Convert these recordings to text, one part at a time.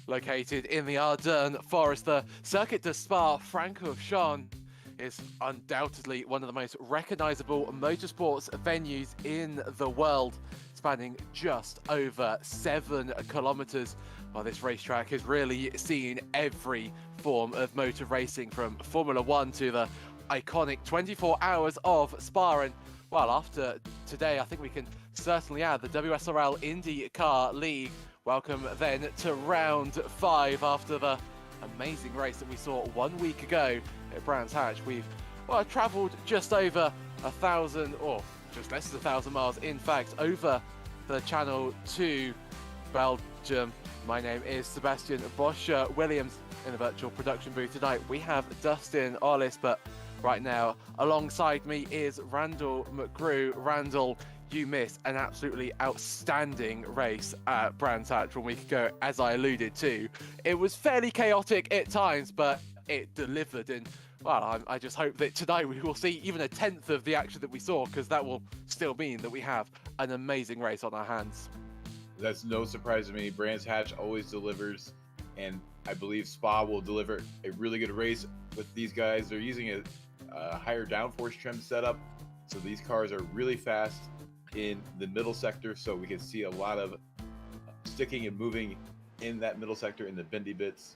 Located in the Ardennes forest, the Circuit de Spa-Francorchamps is undoubtedly one of the most recognisable motorsports venues in the world, spanning just over 7 kilometres. While this racetrack has really seen every form of motor racing, from Formula One to the iconic 24 hours of Spa. And well, after today, I think we can certainly add the WSRL IndyCar League. Welcome then to round 5 after the amazing race that we saw 1 week ago at Brands Hatch. We've travelled just over 1,000, or just less than 1,000 miles, in fact, over the channel to Belgium. My name is Sebastian. Bosher-Williams in the virtual production booth tonight. We have Dustin, Ollis, but right now alongside me is Randall McGrew. Randall, you missed an absolutely outstanding race at Brands Hatch 1 week ago, as I alluded to. It was fairly chaotic at times, but it delivered. And well, I just hope that tonight we will see even a tenth of the action that we saw, because that will still mean that we have an amazing race on our hands. That's no surprise to me. Brands Hatch always delivers, and I believe Spa will deliver a really good race with these guys. They're using a higher downforce trim setup, so these cars are really fast in the middle sector, so we can see a lot of sticking and moving in that middle sector in the bendy bits.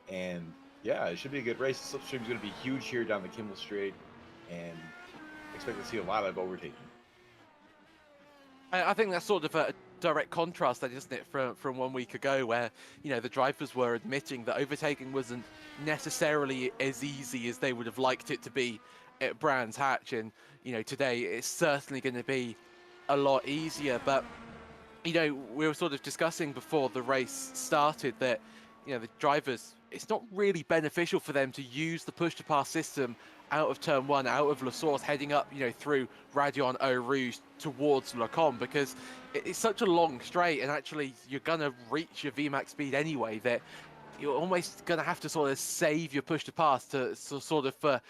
And yeah, it should be a good race. The slipstream is going to be huge here down the Kimmel Straight, and expect to see a lot of overtaking. I think that's sort of a direct contrast, then, isn't it, from 1 week ago, where the drivers were admitting that overtaking wasn't necessarily as easy as they would have liked it to be at Brands Hatch. And today it's certainly going to be a lot easier. But we were sort of discussing before the race started that the drivers, it's not really beneficial for them to use the push to pass system out of turn 1, out of La Source, heading up through Radion Eau Rouge towards Le Combe, because it's such a long straight, and actually you're going to reach your VMAX speed anyway, that you're almost going to have to sort of save your push to pass to sort of for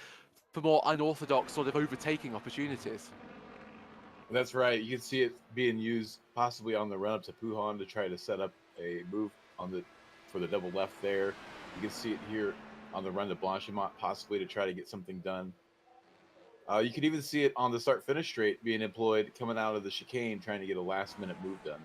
more unorthodox sort of overtaking opportunities. That's right. You can see it being used possibly on the run up to Puhan to try to set up a move for the double left there. You can see it here on the run to Blanchimont, possibly to try to get something done. You could even see it on the start-finish straight being employed, coming out of the chicane, trying to get a last-minute move done.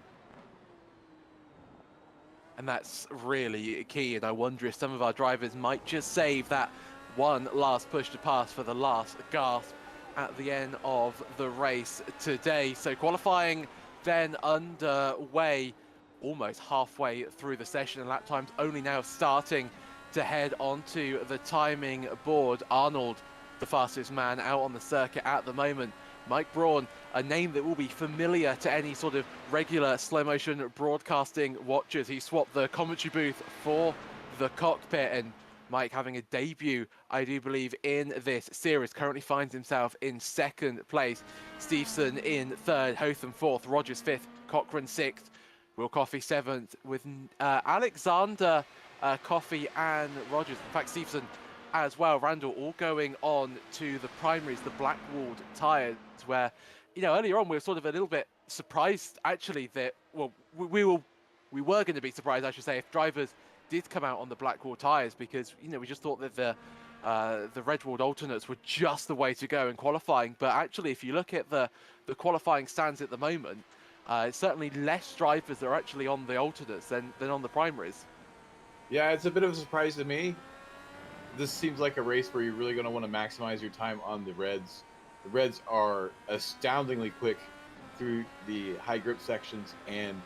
And that's really key, and I wonder if some of our drivers might just save that one last push to pass for the last gasp at the end of the race today. So qualifying then underway, almost halfway through the session, and lap times only now starting to head onto the timing board. Arnold, the fastest man out on the circuit at the moment. Mike Braun, a name that will be familiar to any sort of regular slow motion broadcasting watchers. He swapped the commentary booth for the cockpit, and Mike, having a debut, I do believe, in this series, currently finds himself in 2nd place. Steveson in 3rd, Hotham 4th, Rogers 5th, Cochrane 6th, Will Coffey 7th, with Alexander Coffey and Rogers, in fact Steveson as well, Randall, all going on to the primaries, the black-walled tyres, where earlier on we were sort of a little bit surprised actually that, well, we were going to be surprised, I should say, if drivers did come out on the black-walled tyres, because we just thought that the red-walled alternates were just the way to go in qualifying. But actually, if you look at the qualifying stands at the moment, it's certainly less drivers that are actually on the alternates than on the primaries. Yeah, it's a bit of a surprise to me. This seems like a race where you're really going to want to maximize your time on the reds. The reds are astoundingly quick through the high grip sections, and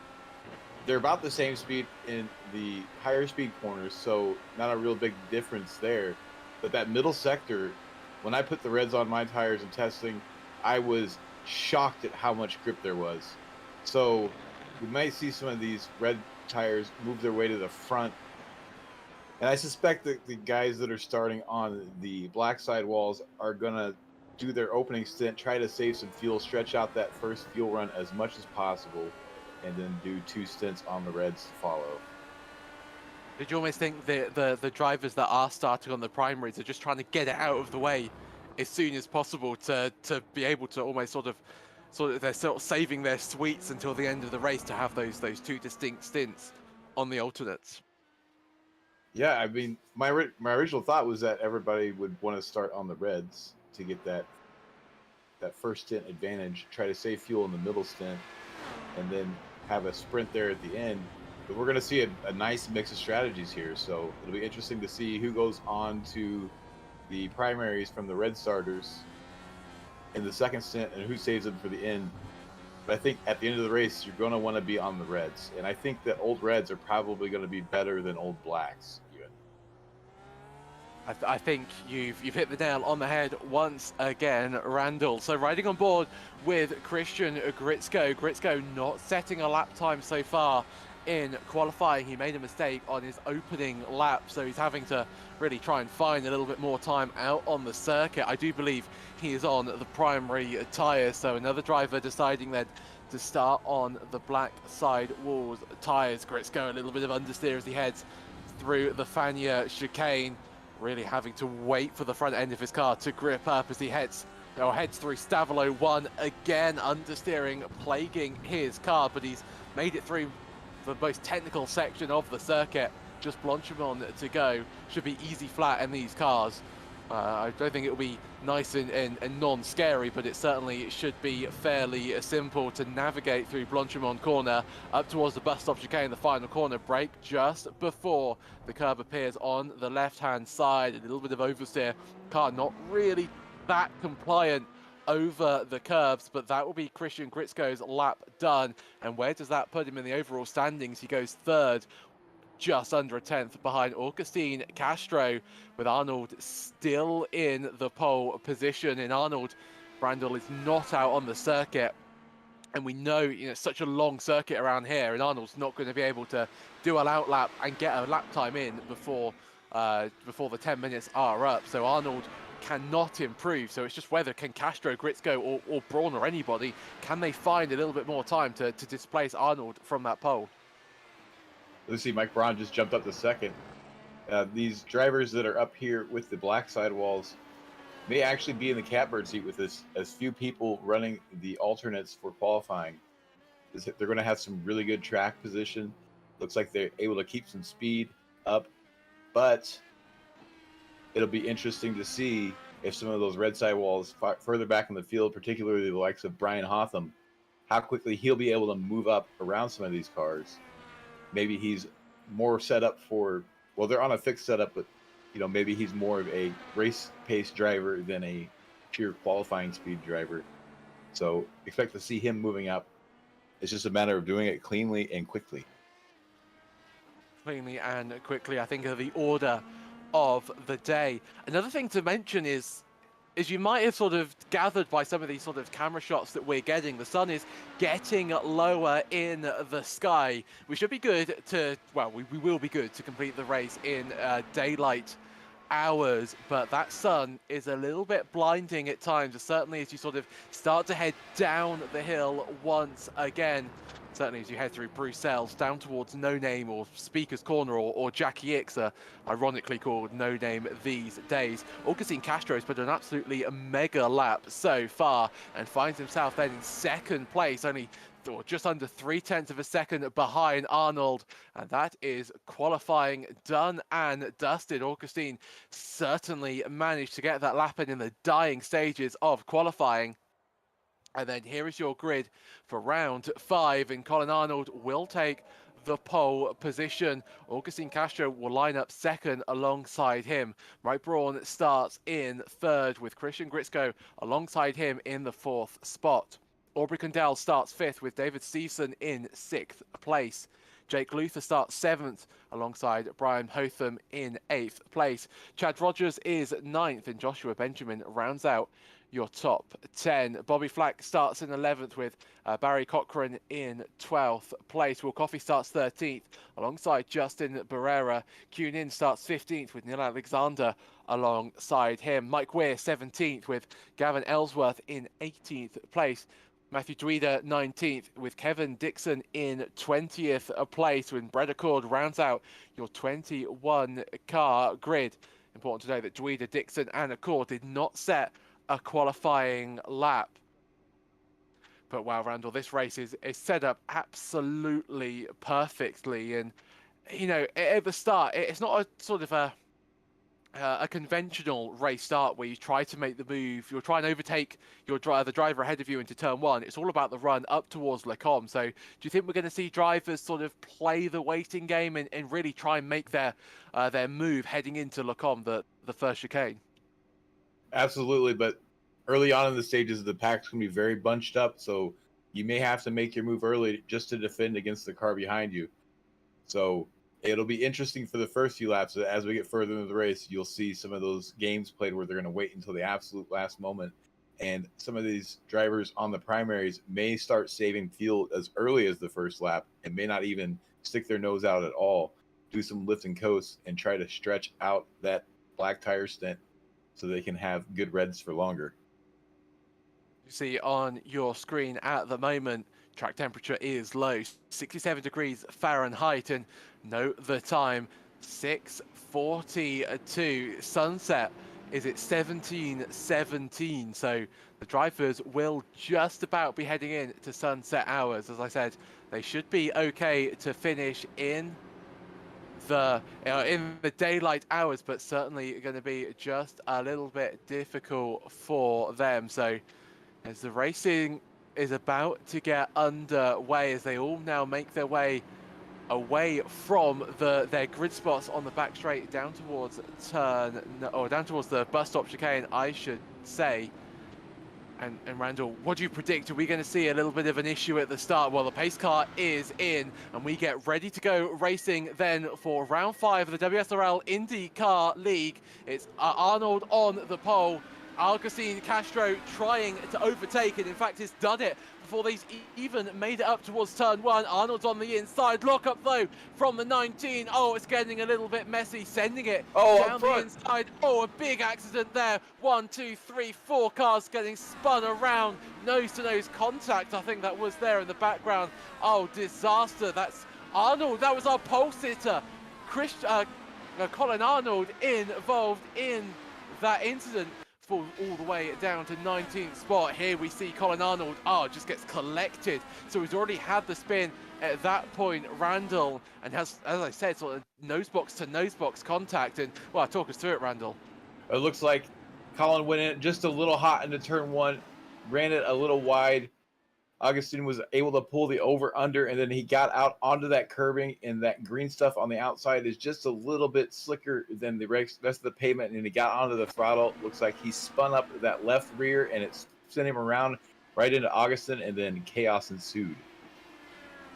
they're about the same speed in the higher speed corners, so not a real big difference there. But that middle sector, when I put the reds on my tires in testing, I was shocked at how much grip there was. So we might see some of these red tires move their way to the front. And I suspect that the guys that are starting on the black side walls are going to do their opening stint, try to save some fuel, stretch out that first fuel run as much as possible, and then do 2 stints on the reds to follow. Did you almost think the drivers that are starting on the primaries are just trying to get it out of the way as soon as possible to be able to almost sort of they're sort of saving their sweets until the end of the race to have those 2 distinct stints on the alternates? Yeah, I mean, my original thought was that everybody would want to start on the reds to get that first stint advantage, try to save fuel in the middle stint, and then have a sprint there at the end. But we're going to see a nice mix of strategies here, so it'll be interesting to see who goes on to the primaries from the red starters in the second stint and who saves them for the end. But I think at the end of the race, you're going to want to be on the reds, and I think that old reds are probably going to be better than old blacks. Even. I think you've hit the nail on the head once again, Randall. So riding on board with Christian Gritzko. Gritzko not setting a lap time so far in qualifying. He made a mistake on his opening lap, so he's having to really try and find a little bit more time out on the circuit. I do believe he is on the primary tyres, so another driver deciding then to start on the black side walls tyres. Gritzko a little bit of understeer as he heads through the Fania chicane, really having to wait for the front end of his car to grip up as he heads through Stavolo 1 again, understeering, plaguing his car, but he's made it through the most technical section of the circuit. Just Blanchimont to go. Should be easy flat in these cars. I don't think it will be nice and non-scary, but it certainly should be fairly simple to navigate through Blanchimont corner up towards the bus stop chicane. The final corner break just before the curb appears on the left-hand side. A little bit of oversteer. Car not really that compliant over the curves, but that will be Christian Gritzko's lap done. And where does that put him in the overall standings? He goes third, just under a tenth behind Augustine Castro, with Arnold still in the pole position. In Arnold, Randall is not out on the circuit, and we know, such a long circuit around here, and Arnold's not going to be able to do an outlap and get a lap time in before the 10 minutes are up. So Arnold cannot improve. So it's just whether can Castro, Gritzko, or Braun, or anybody, can they find a little bit more time to displace Arnold from that pole? Let's see, Mike Braun just jumped up to second. These drivers that are up here with the black sidewalls may actually be in the catbird seat with this, as few people running the alternates for qualifying. They're going to have some really good track position. Looks like they're able to keep some speed up, but it'll be interesting to see if some of those red sidewalls further back in the field, particularly the likes of Brian Hotham, how quickly he'll be able to move up around some of these cars. Maybe he's more set up for, well, they're on a fixed setup, but maybe he's more of a race pace driver than a pure qualifying speed driver. So expect to see him moving up. It's just a matter of doing it cleanly and quickly. Cleanly and quickly, I think, are the order of the day. Another thing to mention is you might have sort of gathered by some of these sort of camera shots that we're getting, the sun is getting lower in the sky. We should be good to, well, we will be good to complete the race in daylight hours, but that sun is a little bit blinding at times, certainly as you sort of start to head down the hill once again. Certainly as you head through Bruxelles down towards No Name or Speaker's Corner or Jackie X, ironically called No Name these days. Augustine Castro has put an absolutely mega lap so far and finds himself then in second place, only just under 0.3 of a second behind Arnold, and that is qualifying done and dusted. Augustine certainly managed to get that lap in the dying stages of qualifying. And then here is your grid for round 5, and Colin Arnold will take the pole position. Augustine Castro will line up second alongside him. Mike Braun starts in third, with Christian Gritzko alongside him in the 4th spot. Aubrey Condell starts 5th, with David Stevenson in 6th place. Jake Luther starts 7th alongside Brian Hotham in 8th place. Chad Rogers is 9th, and Joshua Benjamin rounds out your top 10. Bobby Flack starts in 11th, with Barry Cochran in 12th place. Will Coffey starts 13th alongside Justin Barrera. Kunin starts 15th, with Neil Alexander alongside him. Mike Weir 17th, with Gavin Ellsworth in 18th place. Matthew Tweeder 19th, with Kevin Dixon in 20th place, when Brett Accord rounds out your 21 car grid. Important to note that Tweeder, Dixon and Accord did not set a qualifying lap. But wow, Randall, this race is set up absolutely perfectly, and you know, at the start, it's not a sort of a conventional race start where you try to make the move, you'll try and overtake the driver ahead of you into turn one. It's all about the run up towards Lecom. So do you think we're going to see drivers sort of play the waiting game and really try and make their move heading into Lecom, the first chicane? Absolutely, but early on in the stages, the pack's going to be very bunched up, so you may have to make your move early just to defend against the car behind you. So it'll be interesting for the first few laps. As we get further into the race, you'll see some of those games played where they're going to wait until the absolute last moment. And some of these drivers on the primaries may start saving fuel as early as the first lap and may not even stick their nose out at all, do some lift and coast, and try to stretch out that black tire stint so they can have good reds for longer. You see on your screen at the moment, track temperature is low, 67 degrees Fahrenheit, and note the time, 6:42. Sunset is at 17:17, so the drivers will just about be heading in to sunset hours. As I said, they should be okay to finish in the daylight hours, but certainly going to be just a little bit difficult for them. So as the racing is about to get underway, as they all now make their way away from their grid spots on the back straight down towards down towards the bus stop chicane, I should say. And Randall, what do you predict? Are we going to see a little bit of an issue at the start? Well, the pace car is in, and we get ready to go racing then for round 5 of the WSRL IndyCar League. It's Arnold on the pole. Augustine Castro trying to overtake, and in fact has done it before they even made it up towards turn 1. Arnold's on the inside, lock up though from the 19. Oh, it's getting a little bit messy, sending it down the inside. Oh, a big accident there. 1, 2, 3, 4 cars getting spun around. Nose-to-nose contact, I think that was there in the background. Oh, disaster. That's Arnold. That was our pole sitter, Colin Arnold, involved in that incident. Falls all the way down to 19th spot. Here we see Colin Arnold, just gets collected. So he's already had the spin at that point, Randall, and has, as I said, sort of nose box to nose box contact. And, well, talk us through it, Randall. It looks like Colin went in just a little hot into turn 1, ran it a little wide. Augustine was able to pull the over-under, and then he got out onto that curbing, and that green stuff on the outside is just a little bit slicker than the rest of the pavement, and he got onto the throttle. Looks like he spun up that left rear, and it sent him around right into Augustine, and then chaos ensued.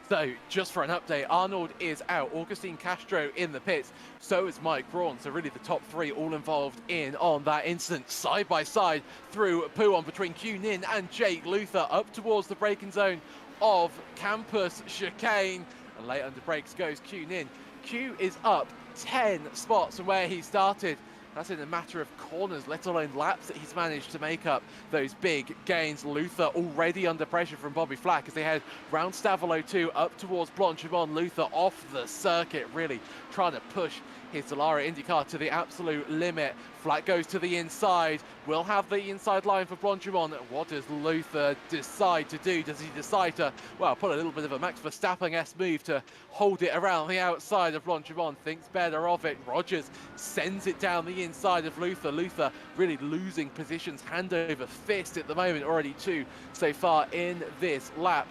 So, just for an update, Arnold is out, Augustine Castro in the pits, so is Mike Braun. So really the top 3 all involved in on that incident, side by side through Pouon between Q Nin and Jake Luther up towards the braking zone of Campus Chicane. And late under brakes goes Q Nin. Q is up 10 spots from where he started. That's in a matter of corners, let alone laps, that he's managed to make up those big gains. Luther already under pressure from Bobby Flack as they head round Stavolo 2 up towards Blanchimont. Luther off the circuit, really trying to push his Dallara IndyCar to the absolute limit. Flack goes to the inside. We'll have the inside line for Blanchimont. What does Luther decide to do? Does he decide to, well, put a little bit of a Max Verstappen-esque move to hold it around the outside of Blanchimont? Thinks better of it. Rogers sends it down the inside of Luther. Luther really losing positions hand over fist at the moment. Already 2 so far in this lap.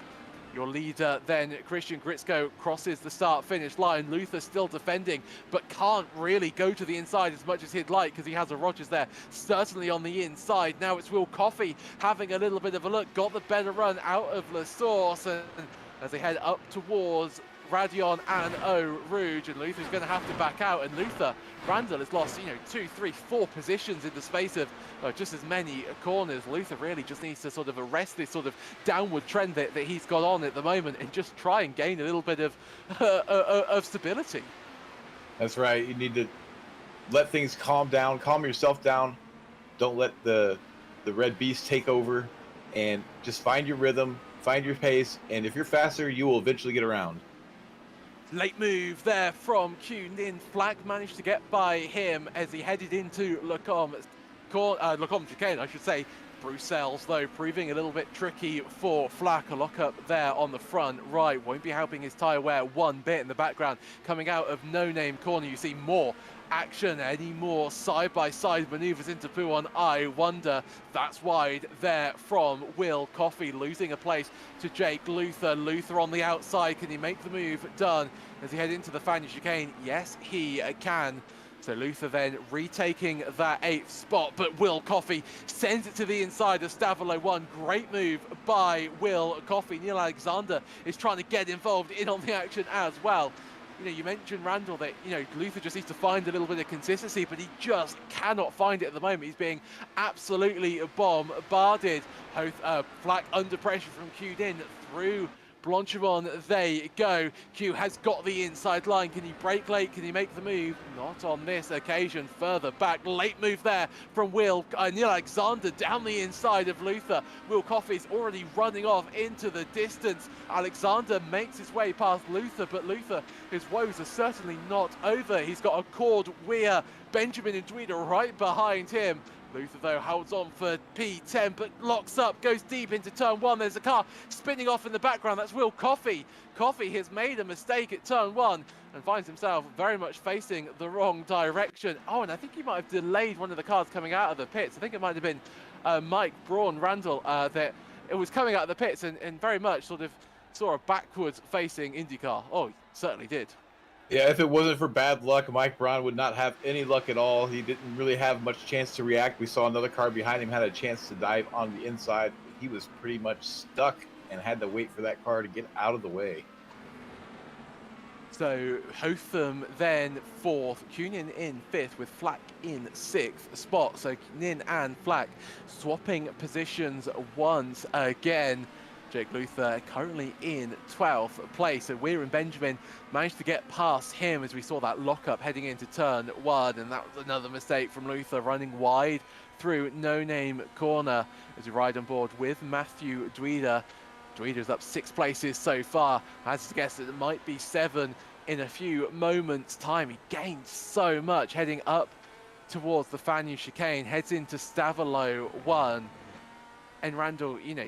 Your leader then, Christian Gritzko, crosses the start-finish line. Luther still defending, but can't really go to the inside as much as he'd like because he has a Rogers there, certainly on the inside. Now it's Will Coffey having a little bit of a look, got the better run out of La Source, and as they head up towards Radion and Eau Rouge, and Luther's going to have to back out, and Luther, Randall has lost, 2, 3, 4 positions in the space of just as many corners. Luther really just needs to sort of arrest this sort of downward trend that he's got on at the moment and just try and gain a little bit of stability. That's right. You need to let things calm down, calm yourself down. Don't let the red beast take over, and just find your rhythm, find your pace, and if you're faster, you will eventually get around. Late move there from Q Nin. Flack managed to get by him as he headed into Lecom chicane, I should say. Bruxelles, though, proving a little bit tricky for Flack. A lock-up there on the front right won't be helping his tyre wear one bit. In the background, coming out of no-name corner, you see more action, any more side-by-side maneuvers into Puon. I wonder. That's wide there from Will Coffey, losing a place to Jake Luther. Luther on the outside, can he make the move? Done. As he head into the Fanion chicane, yes, he can. So Luther then retaking that 8th spot, but Will Coffey sends it to the inside of Stavolo 1. Great move by Will Coffey. Neil Alexander is trying to get involved in on the action as well. You know, you mentioned, Randall, that, you know, Luther just needs to find a little bit of consistency, but he just cannot find it at the moment. He's being absolutely bombarded. Flack under pressure from Q'd in through Blanchimon, they go. Q has got the inside line. Can he break late? Can he make the move? Not on this occasion. Further back, late move there from Neil Alexander down the inside of Luther. Will Coffey's already running off into the distance. Alexander makes his way past Luther, but Luther, his woes are certainly not over. He's got a Cord, Weir, Benjamin and Dweeder right behind him. Luther, though, holds on for P10, but locks up, goes deep into turn 1. There's a car spinning off in the background. That's Will Coffey. Coffey has made a mistake at turn 1 and finds himself very much facing the wrong direction. Oh, and I think he might have delayed one of the cars coming out of the pits. I think it might have been Mike Braun Randall that it was coming out of the pits and very much sort of saw a backwards facing IndyCar. Oh, he certainly did. Yeah, if it wasn't for bad luck, Mike Braun would not have any luck at all. He didn't really have much chance to react. We saw another car behind him had a chance to dive on the inside. He was pretty much stuck and had to wait for that car to get out of the way. So Hotham then 4th, Kunin in 5th with Flack in 6th spot. So Nin and Flack swapping positions once again. Jake Luther currently in 12th place. So Weir and Benjamin managed to get past him as we saw that lockup heading into turn 1. And that was another mistake from Luther, running wide through no-name corner as we ride on board with Matthew Dweeder. Dweeder's up 6 places so far. I had to guess that it might be 7 in a few moments' time. He gained so much heading up towards the Fanion chicane, heads into Stavolo 1. And Randall, you know,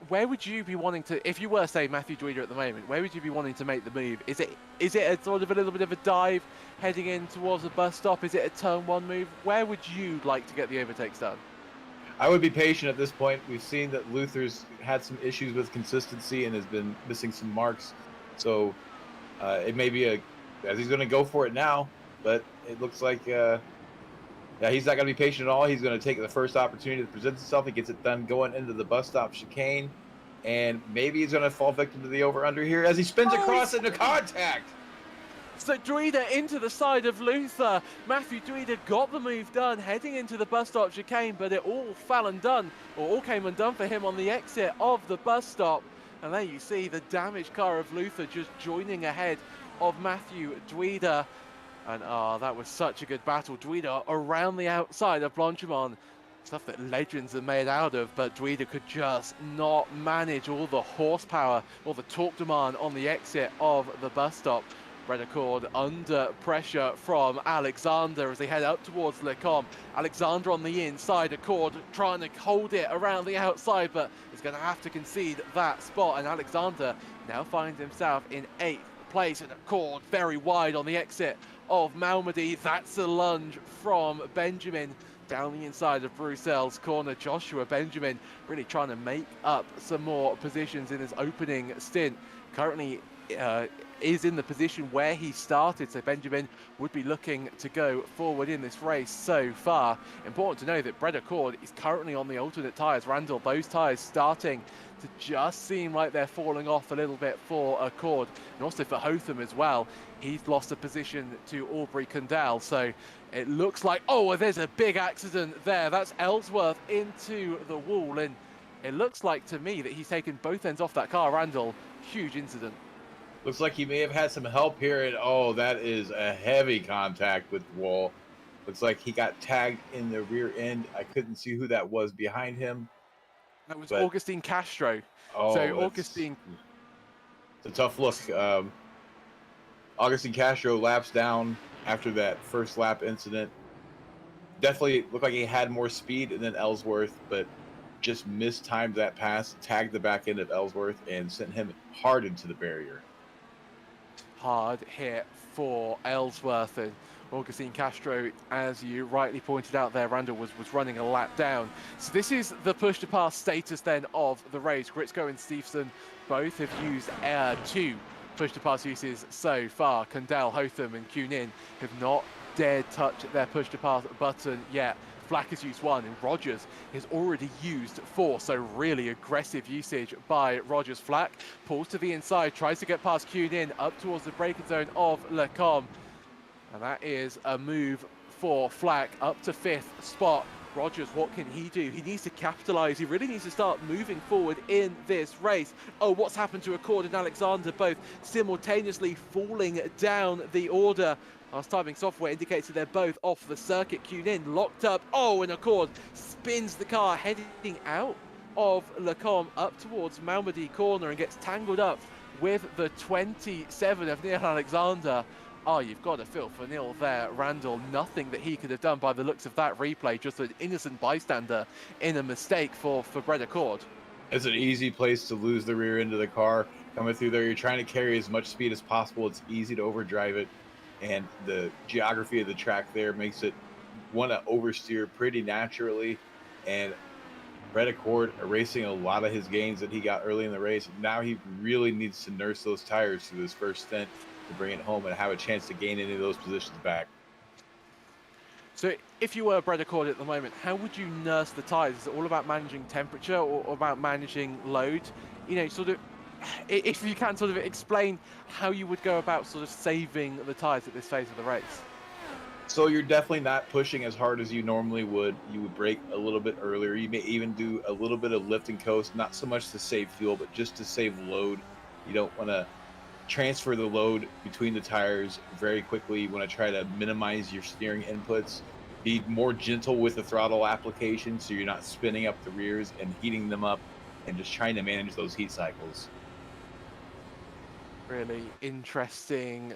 where would you be wanting to, if you were, say, Matthew Dweeder at the moment, where would you be wanting to make the move? Is it a sort of a little bit of a dive heading in towards the bus stop? Is it a turn 1 move? Where would you like to get the overtakes done? I would be patient at this point. We've seen that Luther's had some issues with consistency and has been missing some marks. So it may be as he's going to go for it now, but it looks like he's not going to be patient at all. He's going to take the first opportunity that presents itself. He gets it done going into the bus stop chicane, and maybe he's going to fall victim to the over-under here as he spins across into contact. So Dweeder into the side of Luther. Matthew Dweeder got the move done heading into the bus stop chicane, but it all came undone for him on the exit of the bus stop. And there you see the damaged car of Luther just joining ahead of Matthew Dweeder. And that was such a good battle. Dweeder around the outside of Blanchimon. Stuff that legends are made out of, but Dweeder could just not manage all the horsepower, all the torque demand on the exit of the bus stop. Bredecord under pressure from Alexander as they head up towards Lecombe. Alexander on the inside, Accord trying to hold it around the outside, but is going to have to concede that spot. And Alexander now finds himself in 8th place, and Accord very wide on the exit of Malmedy. That's a lunge from Benjamin down the inside of Bruxelles corner. Joshua Benjamin really trying to make up some more positions in his opening stint. Currently is in the position where he started, so Benjamin would be looking to go forward in this race so far. Important to know that Brett Accord is currently on the alternate tyres. Randall, those tyres starting to just seem like they're falling off a little bit for Accord, and also for Hotham as well. He's lost a position to Aubrey Condell, so it looks like, oh, there's a big accident there. That's Ellsworth into the wall, and it looks like to me that he's taken both ends off that car. Randall, huge incident. Looks like he may have had some help here, and oh, that is a heavy contact with the wall. Looks like he got tagged in the rear end. I couldn't see who that was behind him. That was Augustine Castro. Oh, so Augustine. It's a tough look. Augustine Castro laps down after that first lap incident. Definitely looked like he had more speed than Ellsworth, but just mistimed that pass, tagged the back end of Ellsworth, and sent him hard into the barrier. Hard hit for Ellsworth, and Augustine Castro, as you rightly pointed out there, Randall was running a lap down. So this is the push to pass status then of the race. Gritzko and Stevenson both have used 2 push to pass uses so far. Kundal, Hotham and Kunin have not dared touch their push to pass button yet. Flack has used 1 and Rogers has already used 4, so really aggressive usage by Rogers. Flack pulls to the inside, tries to get past Kunin up towards the braking zone of Lecombe, and that is a move for Flack up to 5th spot. Rogers, what can he do? He needs to capitalize. He really needs to start moving forward in this race. Oh, what's happened to Accord and Alexander, both simultaneously falling down the order? Our timing software indicates that they're both off the circuit. Kunin locked up. Oh, and Accord spins the car heading out of Lecombe up towards Malmedy corner and gets tangled up with the 27 of Neil Alexander. Oh, you've got to feel for Neil there, Randall. Nothing that he could have done by the looks of that replay. Just an innocent bystander in a mistake for Brett Accord. It's an easy place to lose the rear end of the car. Coming through there, you're trying to carry as much speed as possible. It's easy to overdrive it. And the geography of the track there makes it want to oversteer pretty naturally. And Brett Accord erasing a lot of his gains that he got early in the race. Now he really needs to nurse those tires through this first stint to bring it home and have a chance to gain any of those positions back. So if you were Brett Accord at the moment, how would you nurse the tyres? Is it all about managing temperature or about managing load? You know, sort of, if you can sort of explain how you would go about sort of saving the tyres at this phase of the race. So you're definitely not pushing as hard as you normally would. You would brake a little bit earlier. You may even do a little bit of lift and coast, not so much to save fuel, but just to save load. You don't want to transfer the load between the tires very quickly. You want to try to minimize your steering inputs. Be more gentle with the throttle application so you're not spinning up the rears and heating them up and just trying to manage those heat cycles. Really interesting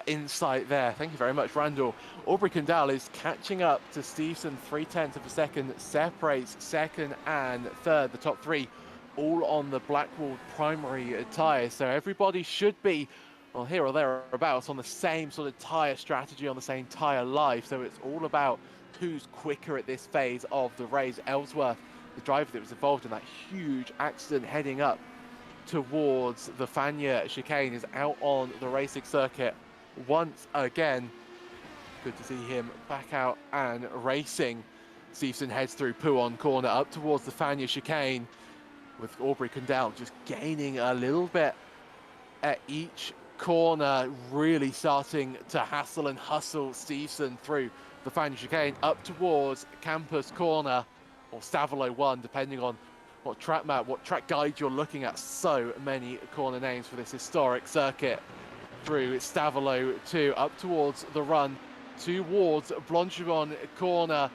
insight there. Thank you very much, Randall. Aubrey Kundal is catching up to Stevenson 0.3 of a second, separates second and third. The top 3 all on the Blackwall primary tyres. So everybody should be, well, here or thereabouts on the same sort of tyre strategy, on the same tyre life. So it's all about who's quicker at this phase of the race. Ellsworth, the driver that was involved in that huge accident heading up towards the Fania chicane, is out on the racing circuit once again. Good to see him back out and racing. Stevenson heads through Pouon corner up towards the Fania chicane, with Aubrey Kundal just gaining a little bit at each corner, really starting to hassle and hustle Stevenson through the Fania chicane up towards Campus corner, or Stavolo 1, depending on what track map, what track guide you're looking at. So many corner names for this historic circuit. Through Stavolo 2, up towards the run, towards Blanchimont corner.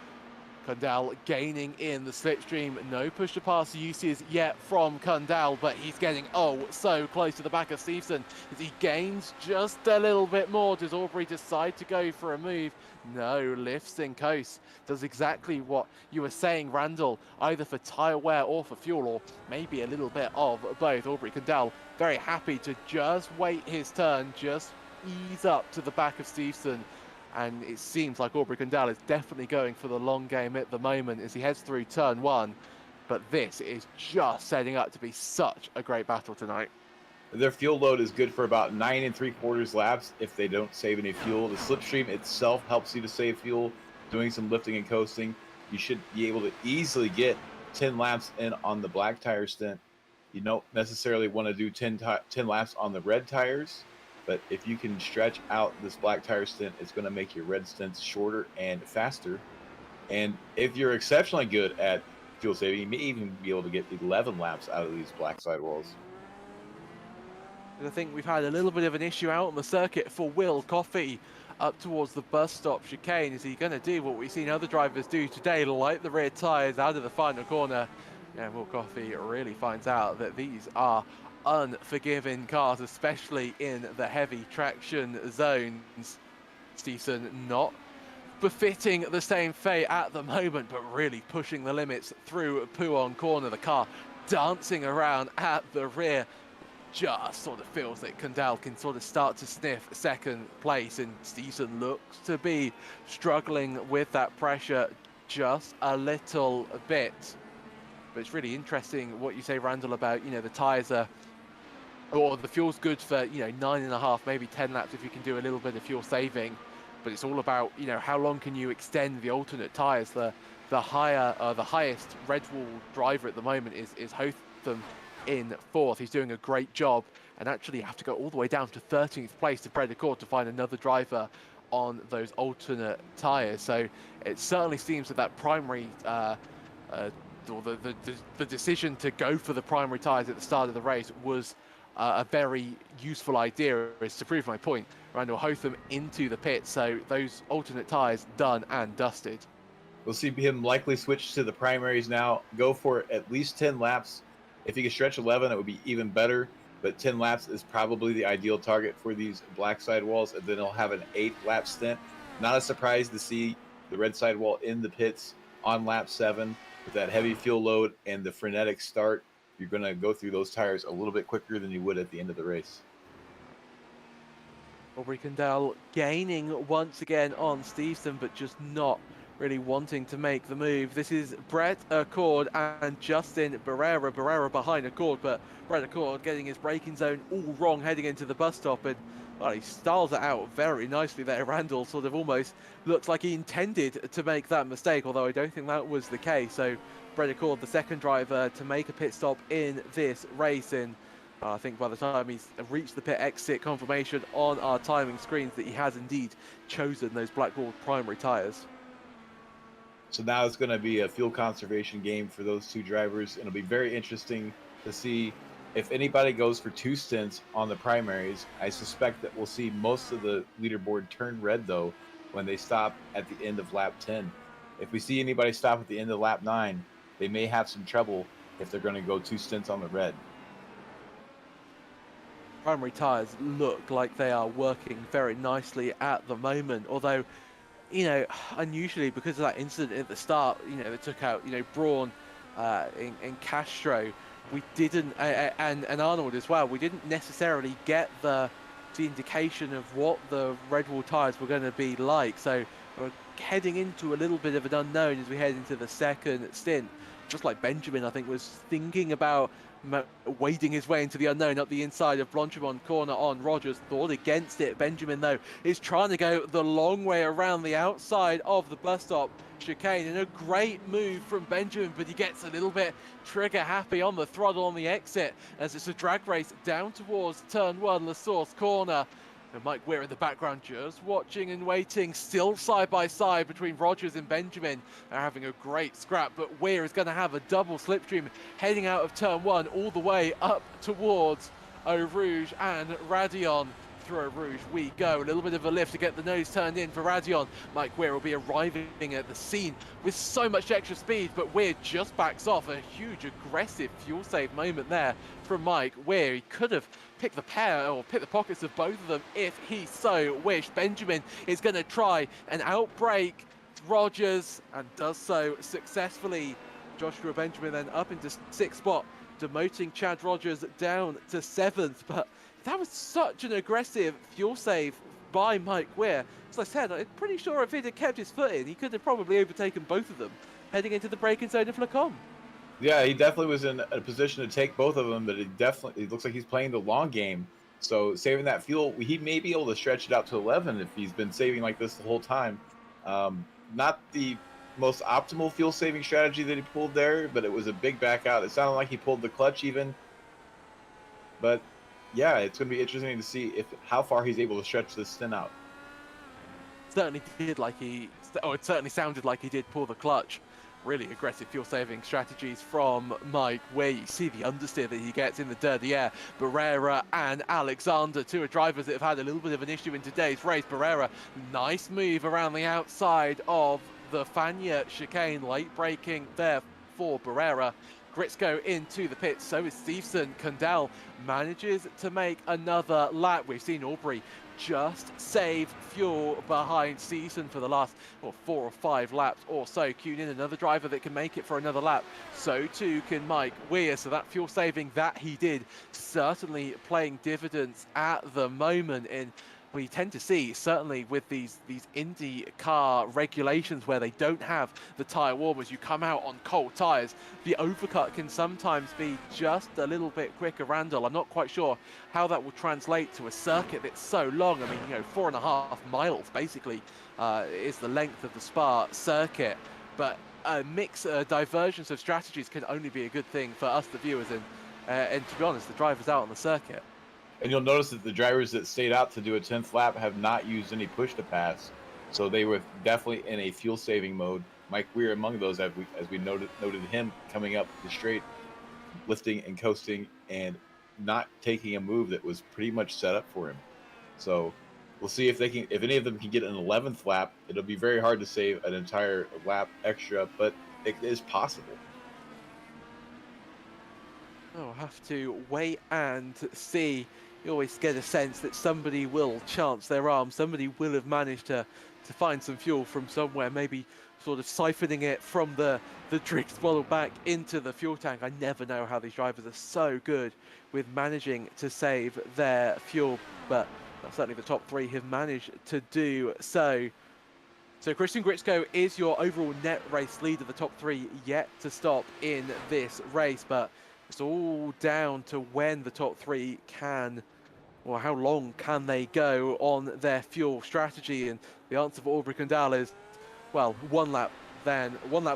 Kundal gaining in the slipstream. No push to pass uses yet from Kundal, but he's getting so close to the back of Stevenson as he gains just a little bit more. Does Aubrey decide to go for a move? No, lifts and coasts. Does exactly what you were saying, Randall, either for tyre wear or for fuel, or maybe a little bit of both. Aubrey Kundal very happy to just wait his turn, just ease up to the back of Stevenson. And it seems like Aubrey Kundal is definitely going for the long game at the moment as he heads through turn 1. But this is just setting up to be such a great battle tonight. Their fuel load is good for about 9 3/4 laps if they don't save any fuel. The slipstream itself helps you to save fuel. Doing some lifting and coasting, you should be able to easily get 10 laps in on the black tire stint. You don't necessarily want to do 10 laps on the red tires. But if you can stretch out this black tire stint, it's going to make your red stints shorter and faster. And if you're exceptionally good at fuel saving, you may even be able to get 11 laps out of these black sidewalls. I think we've had a little bit of an issue out on the circuit for Will Coffey up towards the bus stop chicane. Is he going to do what we've seen other drivers do today, light the rear tyres out of the final corner? Yeah, Will Coffey really finds out that these are unforgiving cars, especially in the heavy traction zones. Stevenson not befitting the same fate at the moment, but really pushing the limits through Pouon corner. The car dancing around at the rear. Just sort of feels that Kundal can sort of start to sniff second place, and Stevenson looks to be struggling with that pressure just a little bit. But it's really interesting what you say, Randall, about, you know, the tyres are, or the fuel's good for, you know, 9.5, maybe 10 laps if you can do a little bit of fuel saving. But it's all about, you know, how long can you extend the alternate tyres. The highest Red Bull driver at the moment is Hotham in 4th. He's doing a great job, and actually you have to go all the way down to 13th place to Predicor to find another driver on those alternate tyres. So it certainly seems that primary or the decision to go for the primary tyres at the start of the race was a very useful idea. Is to prove my point, Randall, Hotham into the pit, so those alternate tyres done and dusted. We'll see him likely switch to the primaries now, go for at least 10 laps. If he can stretch 11, it would be even better, but 10 laps is probably the ideal target for these black sidewalls, and then he'll have an 8-lap stint. Not a surprise to see the red sidewall in the pits on lap 7 with that heavy fuel load and the frenetic start. You're going to go through those tires a little bit quicker than you would at the end of the race. Aubrey Kundal gaining once again on Stevenson, but just not really wanting to make the move. This is Brett Accord and Justin Barrera. Barrera behind Accord, but Brett Accord getting his braking zone all wrong heading into the bus stop, and well, he styles it out very nicely there. Randall sort of almost looks like he intended to make that mistake, although I don't think that was the case. So Brett Accord, the second driver to make a pit stop in this race, and I think by the time he's reached the pit exit confirmation on our timing screens that he has indeed chosen those Blackboard primary tyres. So now it's going to be a fuel conservation game for those two drivers. It'll be very interesting to see if anybody goes for 2 stints on the primaries. I suspect that we'll see most of the leaderboard turn red, though, when they stop at the end of lap 10. If we see anybody stop at the end of lap 9, they may have some trouble if they're going to go 2 stints on the red. Primary tyres look like they are working very nicely at the moment, although, you know, unusually because of that incident at the start, you know, they took out, you know, Braun in Castro, we didn't, and Arnold as well, we didn't necessarily get the indication of what the Red Bull tyres were going to be like. So we're heading into a little bit of an unknown as we head into the second stint. Just like Benjamin, I think, was thinking about wading his way into the unknown up the inside of Blanchimont corner on Rogers. Thought against it. Benjamin, though, is trying to go the long way around the outside of the bus stop chicane, and a great move from Benjamin, but he gets a little bit trigger happy on the throttle on the exit as it's a drag race down towards turn 1, La Source corner. And Mike Weir in the background just watching and waiting, still side by side between Rogers and Benjamin. They're having a great scrap, but Weir is going to have a double slipstream heading out of turn 1 all the way up towards Eau Rouge and Radion. Through Eau Rouge we go. A little bit of a lift to get the nose turned in for Radion. Mike Weir will be arriving at the scene with so much extra speed, but Weir just backs off. A huge aggressive fuel save moment there from Mike Weir. He could have picked the pair or picked the pockets of both of them if he so wished. Benjamin is going to try and outbrake Rogers and does so successfully. Joshua Benjamin then up into 6th spot, demoting Chad Rogers down to 7th, but that was such an aggressive fuel save by Mike Weir. As I said, I'm pretty sure if he'd have kept his foot in, he could have probably overtaken both of them heading into the braking zone of Lacombe. Yeah, he definitely was in a position to take both of them, but it looks like he's playing the long game. So saving that fuel, he may be able to stretch it out to 11 if he's been saving like this the whole time. Not the most optimal fuel saving strategy that he pulled there, but it was a big back out. It sounded like he pulled the clutch even. But yeah, it's going to be interesting to see how far he's able to stretch this stint out. Certainly did it certainly sounded like he did pull the clutch. Really aggressive fuel saving strategies from Mike, where you see the understeer that he gets in the dirty air. Barrera and Alexander, two drivers that have had a little bit of an issue in today's race. Barrera, nice move around the outside of the Fania chicane, late braking there for Barrera. Gritzko into the pits, so is Stevenson. Kundal manages to make another lap. We've seen Aubrey just save fuel behind Stevenson for the last 4 or 5 laps or so. Kunin, another driver that can make it for another lap. So too can Mike Weir. So that fuel saving that he did certainly playing dividends at the moment. And we tend to see, certainly with these IndyCar regulations where they don't have the tyre warmers, you come out on cold tyres, the overcut can sometimes be just a little bit quicker. Randall, I'm not quite sure how that will translate to a circuit that's so long. I mean, 4.5 miles basically is the length of the Spa circuit, but a mix, divergence of strategies can only be a good thing for us, the viewers, and to be honest, the drivers out on the circuit. And you'll notice that the drivers that stayed out to do a 10th lap have not used any push to pass. So they were definitely in a fuel saving mode. Mike Weir among those, as we noted him coming up the straight, lifting and coasting and not taking a move that was pretty much set up for him. So we'll see if any of them can get an 11th lap. It'll be very hard to save an entire lap extra, but it is possible. I'll have to wait and see. You always get a sense that somebody will chance their arm. Somebody will have managed to find some fuel from somewhere, maybe sort of siphoning it from the drink bottle back into the fuel tank. I never know how these drivers are so good with managing to save their fuel, but certainly the top 3 have managed to do so. So Christian Gritzko is your overall net race leader, the top 3 yet to stop in this race, but it's all down to when the top 3 can, or how long can they go on their fuel strategy. And the answer for Aubrey Kundal is, well, 1 lap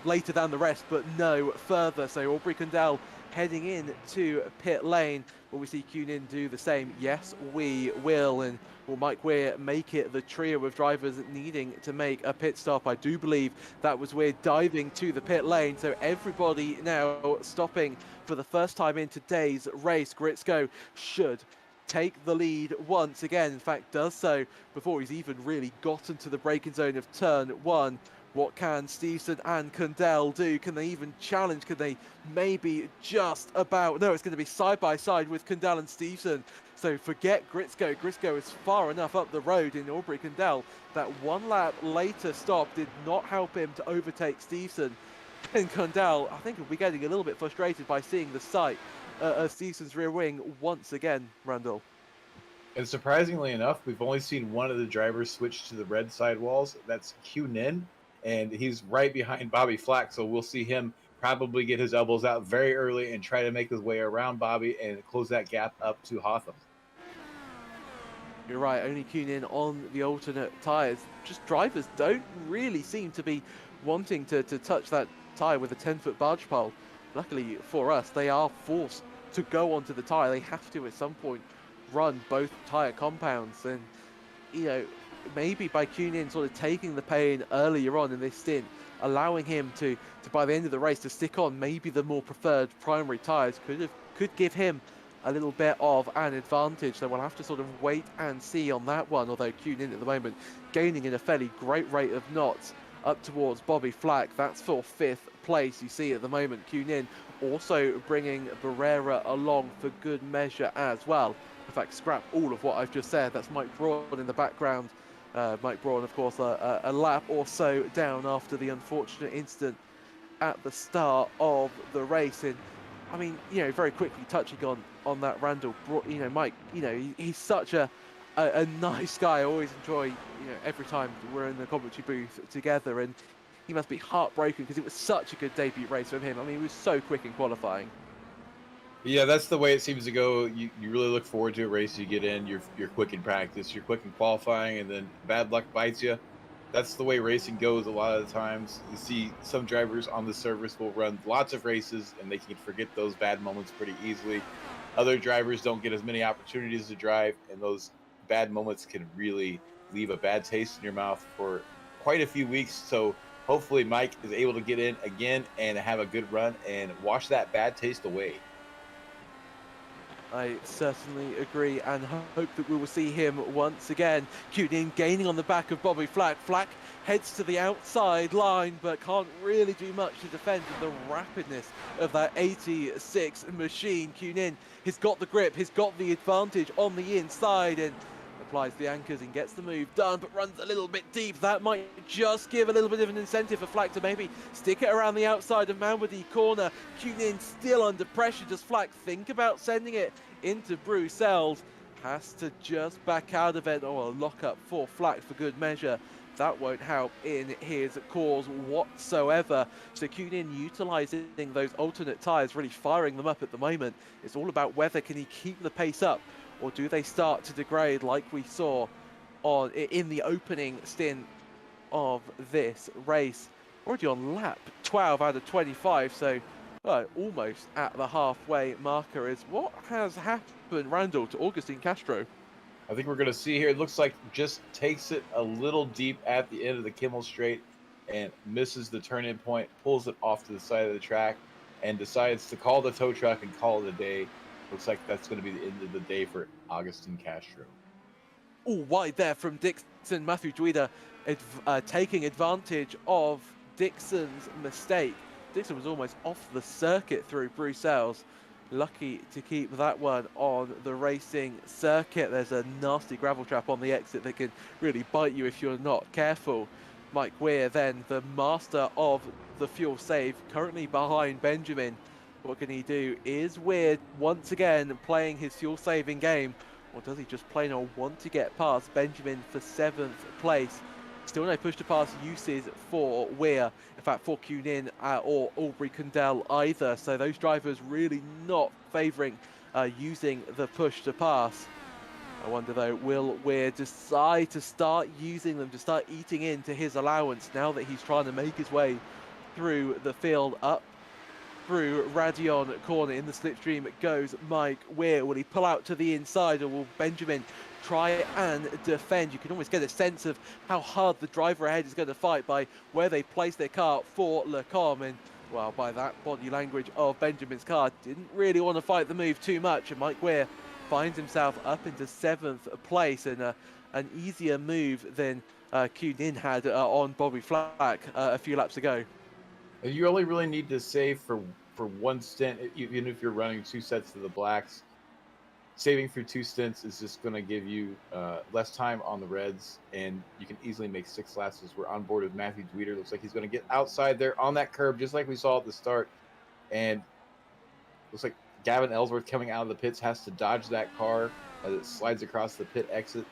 later than the rest, but no further. So Aubrey Kundal heading in to pit lane. Will we see Kunin do the same? Yes, we will. And will Mike Weir make it the trio of drivers needing to make a pit stop? I do believe that was Weir diving to the pit lane. So everybody now stopping for the first time in today's race. Gritzko should take the lead once again. In fact, does so before he's even really gotten to the braking zone of turn 1. What can Stevenson and Kundal do? Can they even challenge? Can they maybe just about? No, it's going to be side by side with Kundal and Stevenson. So forget Gritzko. Gritzko is far enough up the road in Aubrey Kundal. That 1 lap later stop did not help him to overtake Stevenson. And Kundal, I think, will be getting a little bit frustrated by seeing the sight of Stevenson's rear wing once again, Randall. And surprisingly enough, we've only seen one of the drivers switch to the red sidewalls. That's Q-Nin. And he's right behind Bobby Flack, so we'll see him probably get his elbows out very early and try to make his way around Bobby and close that gap up to Hotham. You're right, only Kunin on the alternate tyres. Just drivers don't really seem to be wanting to touch that tyre with a 10-foot barge pole. Luckily for us, they are forced to go onto the tyre. They have to at some point run both tyre compounds, and maybe by Kunin sort of taking the pain earlier on in this stint, allowing him to by the end of the race to stick on maybe the more preferred primary tyres could give him a little bit of an advantage. So we'll have to sort of wait and see on that one, although Kunin at the moment gaining in a fairly great rate of knots up towards Bobby Flack. That's for 5th place. You see at the moment Kunin also bringing Barrera along for good measure as well. In fact, scrap all of what I've just said. That's Mike Braun in the background. Mike Braun, of course, a lap or so down after the unfortunate incident at the start of the race. And I mean, very quickly touching on that, Randall, Mike, he's such a nice guy. I always enjoy, every time we're in the commentary booth together, and he must be heartbroken because it was such a good debut race from him. I mean, he was so quick in qualifying. Yeah, that's the way it seems to go. You really look forward to a race. You get in, you're quick in practice, you're quick in qualifying, and then bad luck bites you. That's the way racing goes a lot of the times. You see some drivers on the service will run lots of races, and they can forget those bad moments pretty easily. Other drivers don't get as many opportunities to drive, and those bad moments can really leave a bad taste in your mouth for quite a few weeks. So hopefully Mike is able to get in again and have a good run and wash that bad taste away. I certainly agree and hope that we will see him once again. Cunin gaining on the back of Bobby Flack. Flack heads to the outside line but can't really do much to defend with the rapidness of that 86 machine. Cunin has got the grip, he's got the advantage on the inside and applies the anchors and gets the move done, but runs a little bit deep. That might just give a little bit of an incentive for Flack to maybe stick it around the outside of Manwoody corner. Cunin still under pressure. Does Flack think about sending it into Bruxelles? Has to just back out of it, or a lock-up for Flack for good measure. That won't help in his cause whatsoever. So Cunin utilising those alternate tyres, really firing them up at the moment. It's all about whether can he keep the pace up, or do they start to degrade like we saw in the opening stint of this race? Already on lap 12 out of 25, so almost at the halfway marker. Is what has happened, Randall, to Agustin Castro? I think we're going to see here, it looks like just takes it a little deep at the end of the Kimmel Straight and misses the turn-in point, pulls it off to the side of the track, and decides to call the tow truck and call it a day. Looks like that's going to be the end of the day for Agustin Castro. All wide there from Dixon. Matthew Duida taking advantage of Dixon's mistake. Dixon was almost off the circuit through Bruxelles. Lucky to keep that one on the racing circuit. There's a nasty gravel trap on the exit that can really bite you if you're not careful. Mike Weir then, the master of the fuel save, currently behind Benjamin. What can he do? Is Weir once again playing his fuel saving game, or does he just plain old want to get past Benjamin for 7th place? Still no push to pass uses for Weir, in fact for Cunin or Aubrey-Cundell either, so those drivers really not favouring using the push to pass. I wonder though, will Weir decide to start using them, to start eating into his allowance now that he's trying to make his way through the field? Up through Radion corner in the slipstream goes Mike Weir. Will he pull out to the inside, or will Benjamin try and defend? You can almost get a sense of how hard the driver ahead is going to fight by where they place their car for Lecombe, and well, by that body language of Benjamin's car, didn't really want to fight the move too much, and Mike Weir finds himself up into 7th place, and an easier move than Cunin had on Bobby Flack a few laps ago. You only really need to save for one stint, even if you're running 2 sets of the blacks. Saving through 2 stints is just going to give you less time on the reds, and you can easily make 6 laps. As we're on board with Matthew Dweeder. Looks like he's going to get outside there on that curb, just like we saw at the start. And looks like Gavin Ellsworth coming out of the pits has to dodge that car as it slides across the pit exit.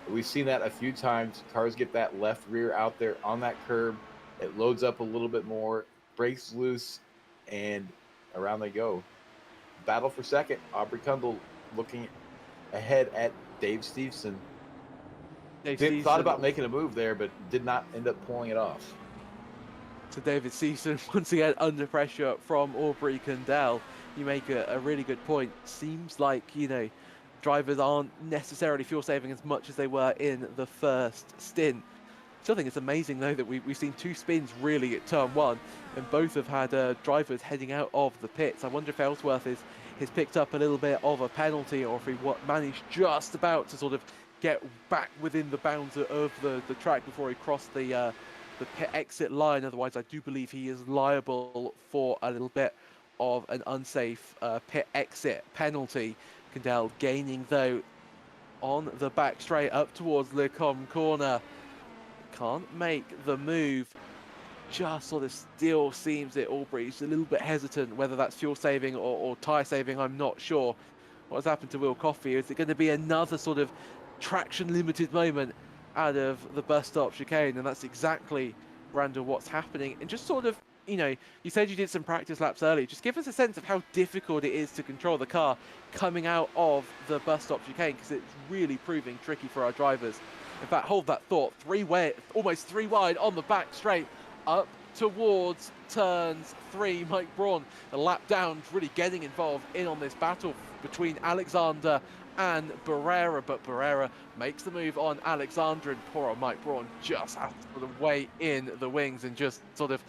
We've seen that a few times. Cars get that left rear out there on that curb. It loads up a little bit more, breaks loose, and around they go. Battle for second. Aubrey-Cundell looking ahead at Dave Stevenson. Thought about making a move there, but did not end up pulling it off. So David Stevenson once again under pressure from Aubrey-Cundell. You make a really good point. Seems like, you know, drivers aren't necessarily fuel saving as much as they were in the first stint. Still think it's amazing though that we've seen 2 spins really at turn 1, and both have had drivers heading out of the pits. I wonder if Ellsworth has picked up a little bit of a penalty, or if he managed just about to sort of get back within the bounds of the track before he crossed the pit exit line. Otherwise, I do believe he is liable for a little bit of an unsafe pit exit penalty. Cundell gaining though on the back straight up towards Lecombe corner. Can't make the move. Just sort of still seems that Aubrey's a little bit hesitant, whether that's fuel saving or tyre saving, I'm not sure. What has happened to Will Coffey? Is it going to be another sort of traction limited moment out of the bus stop chicane? And that's exactly, Randall, what's happening. And just sort of, you know, you said you did some practice laps earlier. Just give us a sense of how difficult it is to control the car coming out of the bus stop chicane, because it's really proving tricky for our drivers. In fact, hold that thought. Almost three wide on the back straight, up towards turns 3. Mike Braun, a lap down, really getting involved in on this battle between Alexander and Barrera, but Barrera makes the move on Alexander, and poor old Mike Braun just has to sort of weigh in the wings and just sort of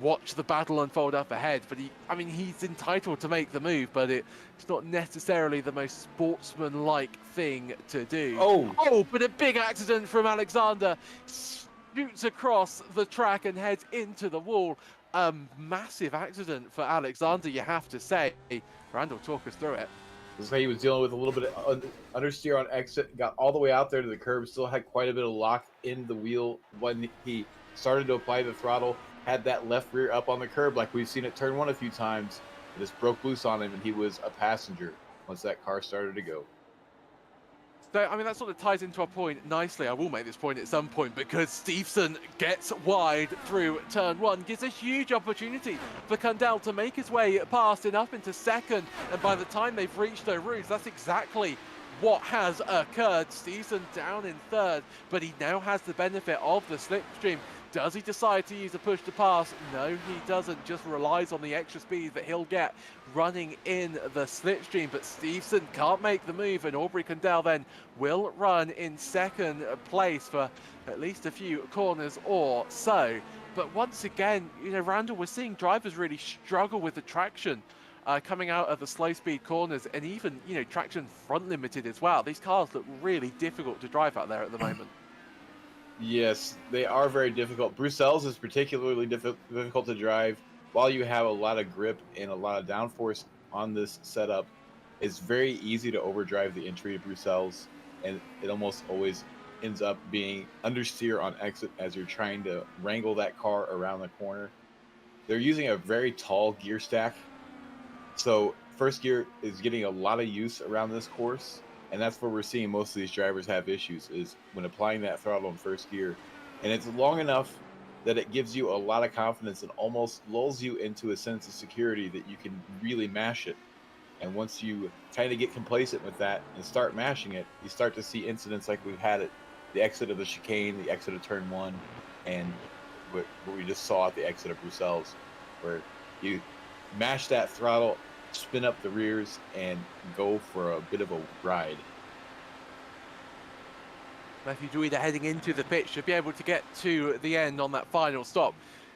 watch the battle unfold up ahead. But he's entitled to make the move, but it's not necessarily the most sportsman-like thing to do. Oh, But a big accident from Alexander. Shoots across the track and heads into the wall. Massive accident for Alexander, you have to say. Randall, talk us through it. this is how he was dealing with a little bit of understeer on exit, got all the way out there to the curb, still had quite a bit of lock in the wheel when he started to apply the throttle, had that left rear up on the curb like we've seen it turn one a few times. It just broke loose on him, and he was a passenger once that car started to go. So, that sort of ties into our point nicely. I will make this point at some point, because Stevenson gets wide through turn one, gives a huge opportunity for Kundell to make his way past and up into second. And by the time they've reached their roofs, that's exactly what has occurred. Stevenson down in third, but he now has the benefit of the slipstream. Does he decide to use a push to pass? No, he doesn't. Just relies on the extra speed that he'll get running in the slipstream. But Stevenson can't make the move, and Aubrey Kundell then will run in second place for at least a few corners or so. But once again, Randall, we're seeing drivers really struggle with the traction coming out of the slow speed corners, and even, traction front limited as well. These cars look really difficult to drive out there at the moment. Yes, they are very difficult. Bruxelles is particularly difficult to drive. While you have a lot of grip and a lot of downforce on this setup, it's very easy to overdrive the entry of Bruxelles, and it almost always ends up being understeer on exit as you're trying to wrangle that car around the corner. They're using a very tall gear stack, so first gear is getting a lot of use around this course. And that's where we're seeing most of these drivers have issues, is when applying that throttle in first gear. And it's long enough that it gives you a lot of confidence and almost lulls you into a sense of security that you can really mash it. And once you kind of get complacent with that and start mashing it, you start to see incidents like we've had at the exit of the chicane, the exit of turn one, and what we just saw at the exit of Bruxelles, where you mash that throttle, spin up the rears, and go for a bit of a ride. Matthew Druida heading into the pit should be able to get to the end on that final stop.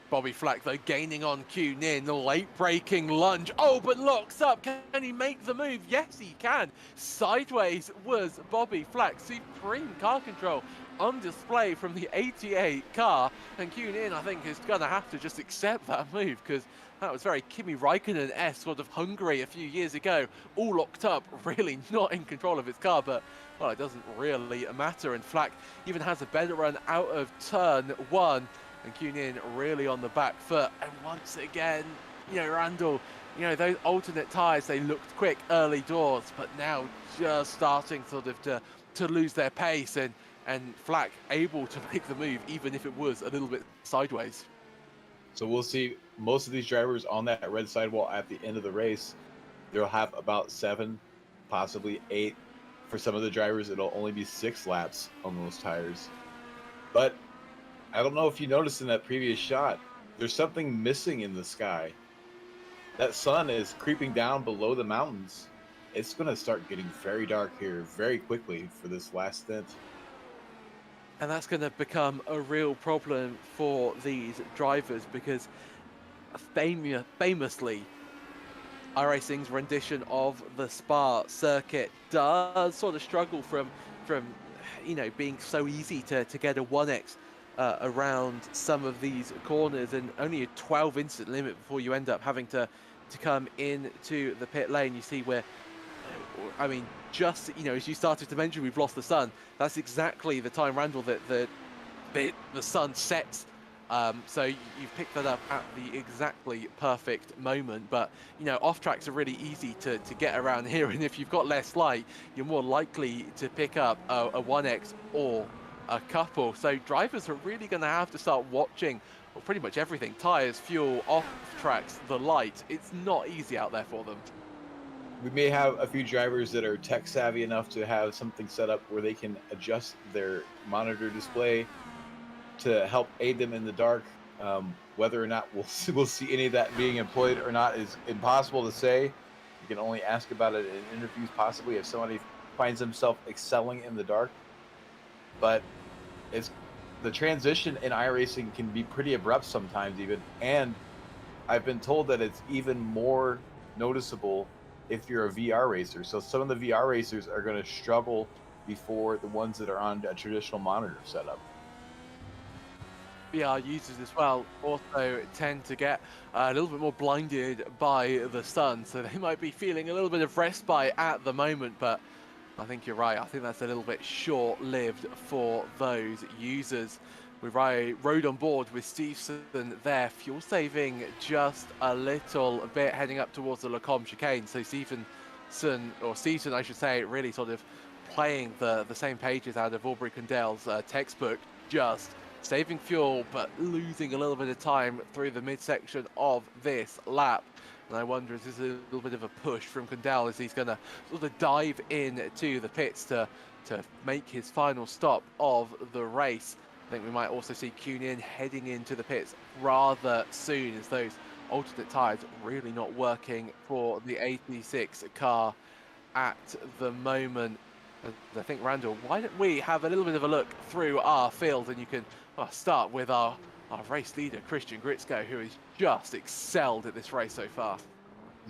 Bobby Flack, though, gaining on Q-Nin, the late braking lunge. But locks up. Can he make the move? Yes, he can. Sideways was Bobby Flack. Supreme car control on display from the 88 car. And Q-Nin, I think, is going to have to just accept that move, because that was very Kimi Raikkonen-esque, sort of Hungary a few years ago. All locked up, really not in control of his car, but, well, it doesn't really matter. And Flack even has a better run out of turn one. And Q-Nin really on the back foot. And once again, Randall, those alternate tyres, they looked quick early doors, but now just starting sort of to lose their pace. And Flack able to make the move, even if it was a little bit sideways. So we'll see most of these drivers on that red sidewall at the end of the race. They'll have about 7, possibly 8. For some of the drivers, it'll only be 6 laps on those tires. But I don't know if you noticed in that previous shot, there's something missing in the sky. That sun is creeping down below the mountains. It's going to start getting very dark here very quickly for this last stint. And that's going to become a real problem for these drivers, because famously, iRacing's rendition of the Spa circuit does sort of struggle from being so easy to get a 1x around some of these corners, and only a 12 instant limit before you end up having to come into the pit lane. You see where, just, as you started to mention, we've lost the sun. That's exactly the time, Randall, that the sun sets. So you've picked that up at the exactly perfect moment. But, off tracks are really easy to get around here. And if you've got less light, you're more likely to pick up a 1x or a couple. So drivers are really going to have to start watching pretty much everything: tires, fuel, off tracks, the light. It's not easy out there for them. We may have a few drivers that are tech savvy enough to have something set up where they can adjust their monitor display to help aid them in the dark. Whether or not we'll see any of that being employed or not is impossible to say. You can only ask about it in interviews, possibly, if somebody finds himself excelling in the dark. But the transition in iRacing can be pretty abrupt sometimes even, and I've been told that it's even more noticeable if you're a VR racer. So some of the VR racers are going to struggle before the ones that are on a traditional monitor setup. VR users as well also tend to get a little bit more blinded by the sun, so they might be feeling a little bit of respite at the moment, but I think you're right. I think that's a little bit short-lived for those users. We rode on board with Stevenson there, fuel saving just a little bit heading up towards the Lacombe chicane. So Stevenson, I should say, really sort of playing the same pages out of Aubrey Condell's textbook, just saving fuel but losing a little bit of time through the midsection of this lap. And I wonder if this is a little bit of a push from Condell as he's going to sort of dive into the pits to make his final stop of the race. I think we might also see Kunin heading into the pits rather soon as those alternate tyres really not working for the 86 car at the moment. I think, Randall, why don't we have a little bit of a look through our field, and you can start with our race leader, Christian Gritzko, who has just excelled at this race so far.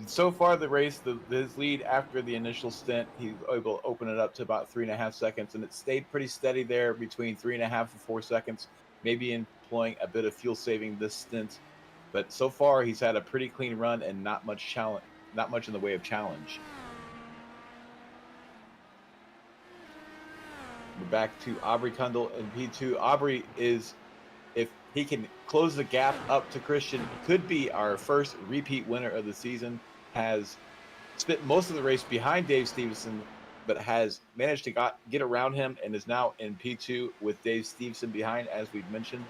So far, the race, his lead after the initial stint, he was able to open it up to about 3.5 seconds, and it stayed pretty steady there between 3.5 and 4 seconds, maybe employing a bit of fuel saving this stint. But so far, he's had a pretty clean run and not much in the way of challenge. We're back to Aubrey Condell in P2. Aubrey is, if he can close the gap up to Christian, could be our first repeat winner of the season. Has spent most of the race behind Dave Stevenson, but has managed to get around him and is now in P2 with Dave Stevenson behind, as we've mentioned.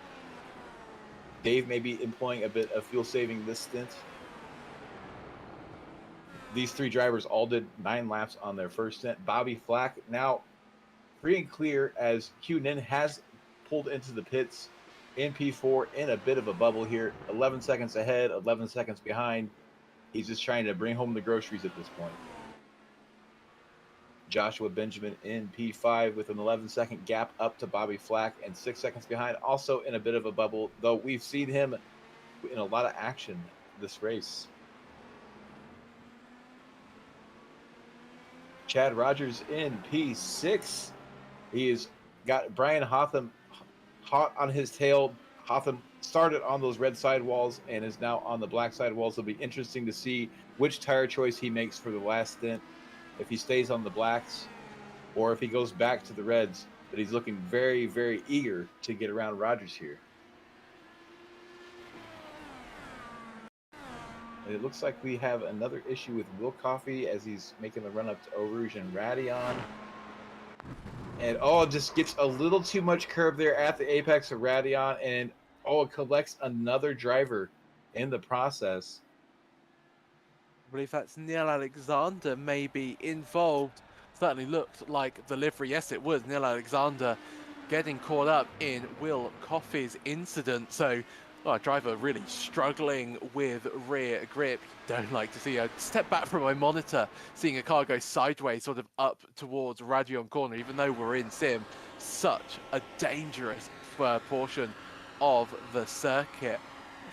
Dave may be employing a bit of fuel saving this stint. These three drivers all did 9 laps on their first stint. Bobby Flack now free and clear as Q-Nin has pulled into the pits in P4 in a bit of a bubble here. 11 seconds ahead, 11 seconds behind. He's just trying to bring home the groceries at this point. Joshua Benjamin in P5 with an 11-second gap up to Bobby Flack and 6 seconds behind, also in a bit of a bubble, though we've seen him in a lot of action this race. Chad Rogers in P6. He's got Brian Hotham hot on his tail. Hotham started on those red sidewalls and is now on the black sidewalls. It'll be interesting to see which tire choice he makes for the last stint, if he stays on the blacks or if he goes back to the reds. But he's looking very, very eager to get around Rogers here. And it looks like we have another issue with Will Coffey as he's making the run up to Eau Rouge and Radion. And it just gets a little too much curb there at the apex of Radion, and it collects another driver in the process. I believe that's Neil Alexander maybe involved. Certainly looked like the livery. Yes, it was Neil Alexander getting caught up in Will Coffey's incident. So a driver really struggling with rear grip. Don't like to see a step back from my monitor, seeing a car go sideways, sort of up towards Radion corner, even though we're in sim. Such a dangerous portion of the circuit.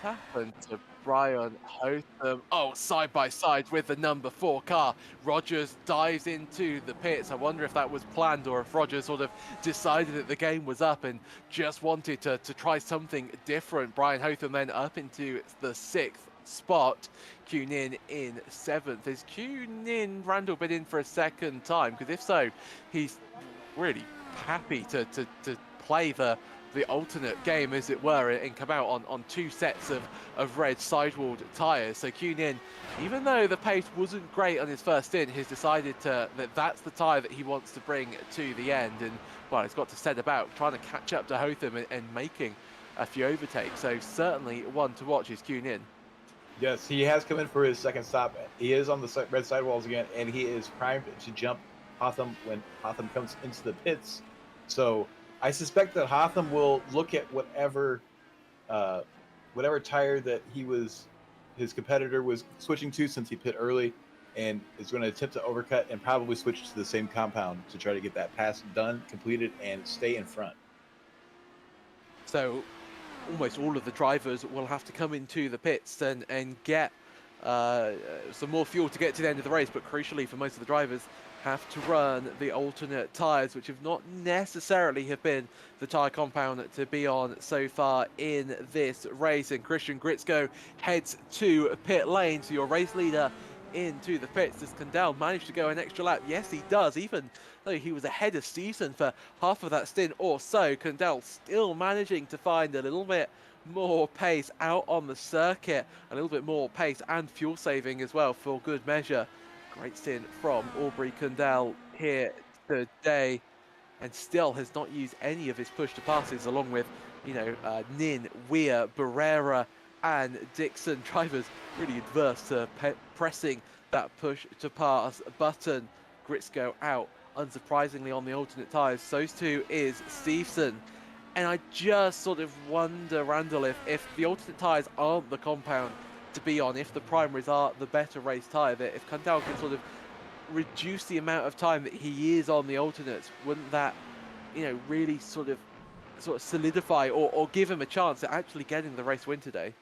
What happened to Brian Hotham? Side by side with the number 4 car. Rogers dives into the pits. I wonder if that was planned or if Rogers sort of decided that the game was up and just wanted to try something different. Brian Hotham then up into the 6th spot. Q-Nin in 7th. Is Q-Nin Randall been in for a second time? Because if so, he's really happy to play the alternate game, as it were, and come out on 2 sets of red sidewalled tyres. So Q-Nin, even though the pace wasn't great on his first stint, has decided that's the tyre that he wants to bring to the end. And, well, he's got to set about trying to catch up to Hotham and making a few overtakes. So certainly one to watch is Q-Nin. Yes, he has come in for his second stop. He is on the red sidewalls again, and he is primed to jump Hotham when Hotham comes into the pits. So I suspect that Hotham will look at whatever tire that his competitor was switching to, since he pit early, and is going to attempt to overcut and probably switch to the same compound to try to get that pass done, completed, and stay in front. So almost all of the drivers will have to come into the pits and get some more fuel to get to the end of the race, but crucially for most of the drivers, have to run the alternate tyres, which have not necessarily have been the tyre compound to be on so far in this race. And Christian Gritzko heads to pit lane, so your race leader into the pits. Does Kandel manage to go an extra lap? Yes, he does, even though he was ahead of Stevenson for half of that stint or so. Kandel still managing to find a little bit more pace out on the circuit, a little bit more pace and fuel saving as well for good measure. Great stint from Aubrey Kandel here today, and still has not used any of his push to passes, along with, Nin, Weir, Barrera and Dixon. Drivers really adverse to pressing that push to pass button. Gritzko out, unsurprisingly, on the alternate tyres. So too is Stevenson. And I just sort of wonder, Randall, if the alternate tyres aren't the compound to be on, if the primaries are the better race tyre, that if Kandel can sort of reduce the amount of time that he is on the alternates, wouldn't that, really sort of solidify or give him a chance at actually getting the race win today?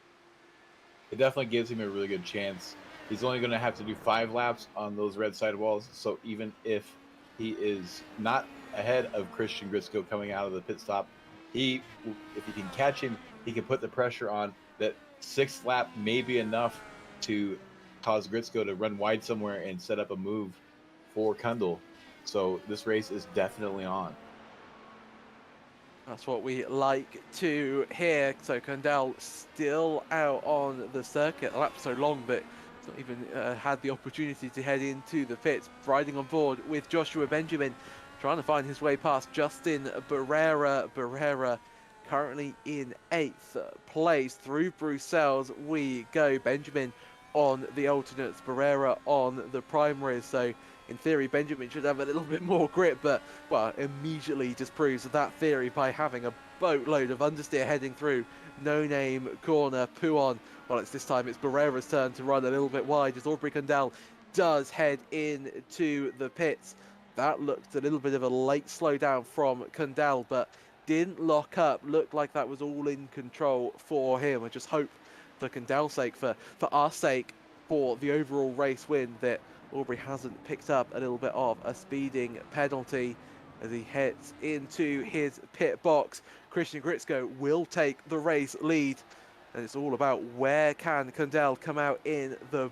It definitely gives him a really good chance. He's only going to have to do 5 laps on those red sidewalls, so even if he is not ahead of Christian Gritzko coming out of the pit stop, if he can catch him, he can put the pressure on. That 6th lap may be enough to cause Gritzko to run wide somewhere and set up a move for Kundal. So this race is definitely on. That's what we like to hear. So Kandel still out on the circuit. The lap's so long, but he's not even had the opportunity to head into the pits. Riding on board with Joshua Benjamin, trying to find his way past Justin Barrera. Barrera currently in 8th place. Through Bruxelles we go. Benjamin on the alternates, Barrera on the primaries. So in theory, Benjamin should have a little bit more grip, but, well, immediately disproves that theory by having a boatload of understeer heading through no-name corner. Puon, well, this time it's Barrera's turn to run a little bit wide as Aubrey Kandel does head into the pits. That looked a little bit of a late slowdown from Kandel, but didn't lock up. Looked like that was all in control for him. I just hope, for Kandel's sake, for our sake, for the overall race win, that Aubrey hasn't picked up a little bit of a speeding penalty as he heads into his pit box. Christian Gritzko will take the race lead, and it's all about where can Kandel come out in the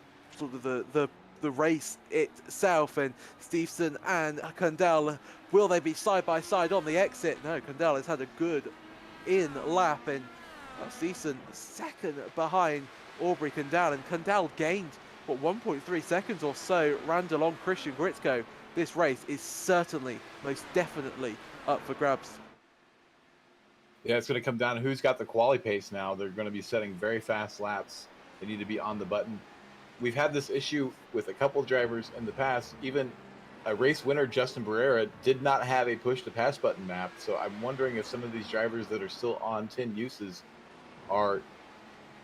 race itself. And Stevenson and Kandel, will they be side by side on the exit? No, Kandel has had a good in lap, and Stevenson second behind Aubrey Kandel, and Kandel gained 1.3 seconds or so. Randall on Christian Gritzko. This race is certainly, most definitely, up for grabs. Yeah, it's going to come down to who's got the quali pace now. They're going to be setting very fast laps. They need to be on the button. We've had this issue with a couple drivers in the past. Even a race winner, Justin Barrera, did not have a push-to-pass button map. So I'm wondering if some of these drivers that are still on 10 uses are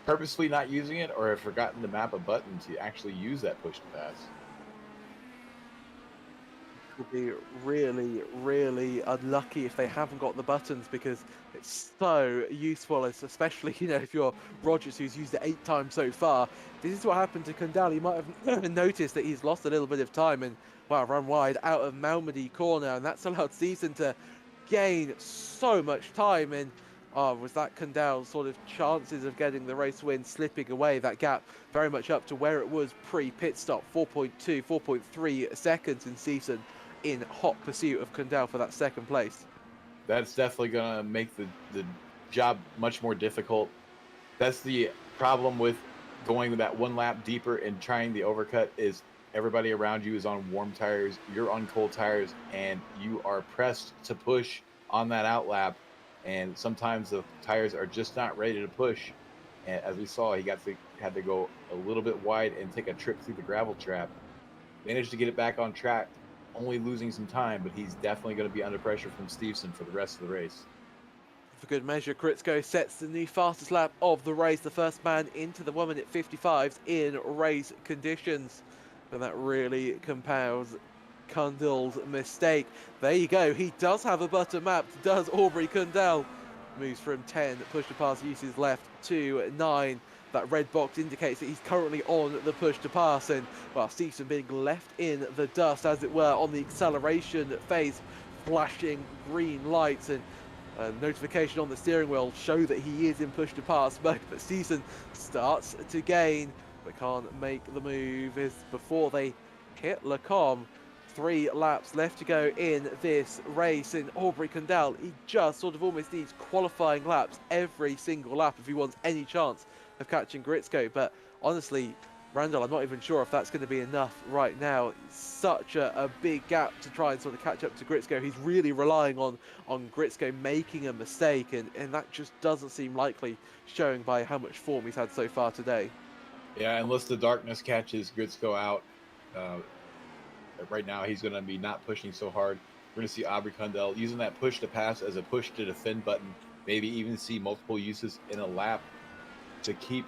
purposely not using it, or have forgotten to map a button to actually use that push to pass. Will be really, really unlucky if they haven't got the buttons, because it's so useful, especially, if you're Rogers, who's used it 8 times so far. This is what happened to Kandel. You might have noticed that he's lost a little bit of time and, well, run wide out of Malmedy corner, and that's allowed Stevenson to gain so much time. And was that Kandel's sort of chances of getting the race win slipping away? That gap very much up to where it was pre-pit stop, 4.2, 4.3 seconds in season, in hot pursuit of Kandel for that second place. That's definitely going to make the job much more difficult. That's the problem with going that 1 lap deeper and trying the overcut, is everybody around you is on warm tires, you're on cold tires, and you are pressed to push on that outlap. And sometimes the tires are just not ready to push. And as we saw, he had to go a little bit wide and take a trip through the gravel trap. Managed to get it back on track, only losing some time, but he's definitely going to be under pressure from Stevenson for the rest of the race. For good measure, Gritzko sets the new fastest lap of the race, the first man into the 1-minute 55s in race conditions. And that really compounds Kandel's mistake. There you go. He does have a button mapped, does Aubrey Kandel. moves from 10 push-to-pass uses left to 9. That red box indicates that he's currently on the push-to-pass, and, well, Stevenson being left in the dust, as it were, on the acceleration phase, flashing green lights, and notification on the steering wheel show that he is in push-to-pass mode. But Stevenson starts to gain, but can't make the move as before they hit Lacombe. 3 laps left to go in this race, and Aubrey Condell, he just sort of almost needs qualifying laps every single lap if he wants any chance of catching Gritzko. But honestly, Randall, I'm not even sure if that's going to be enough right now. It's such a big gap to try and sort of catch up to Gritzko. He's really relying on Gritzko making a mistake, and that just doesn't seem likely, showing by how much form he's had so far today. Yeah, unless the darkness catches Gritzko out, right now he's going to be not pushing so hard. We're going to see Aubrey Condell using that push to pass as a push to defend button, maybe even see multiple uses in a lap to keep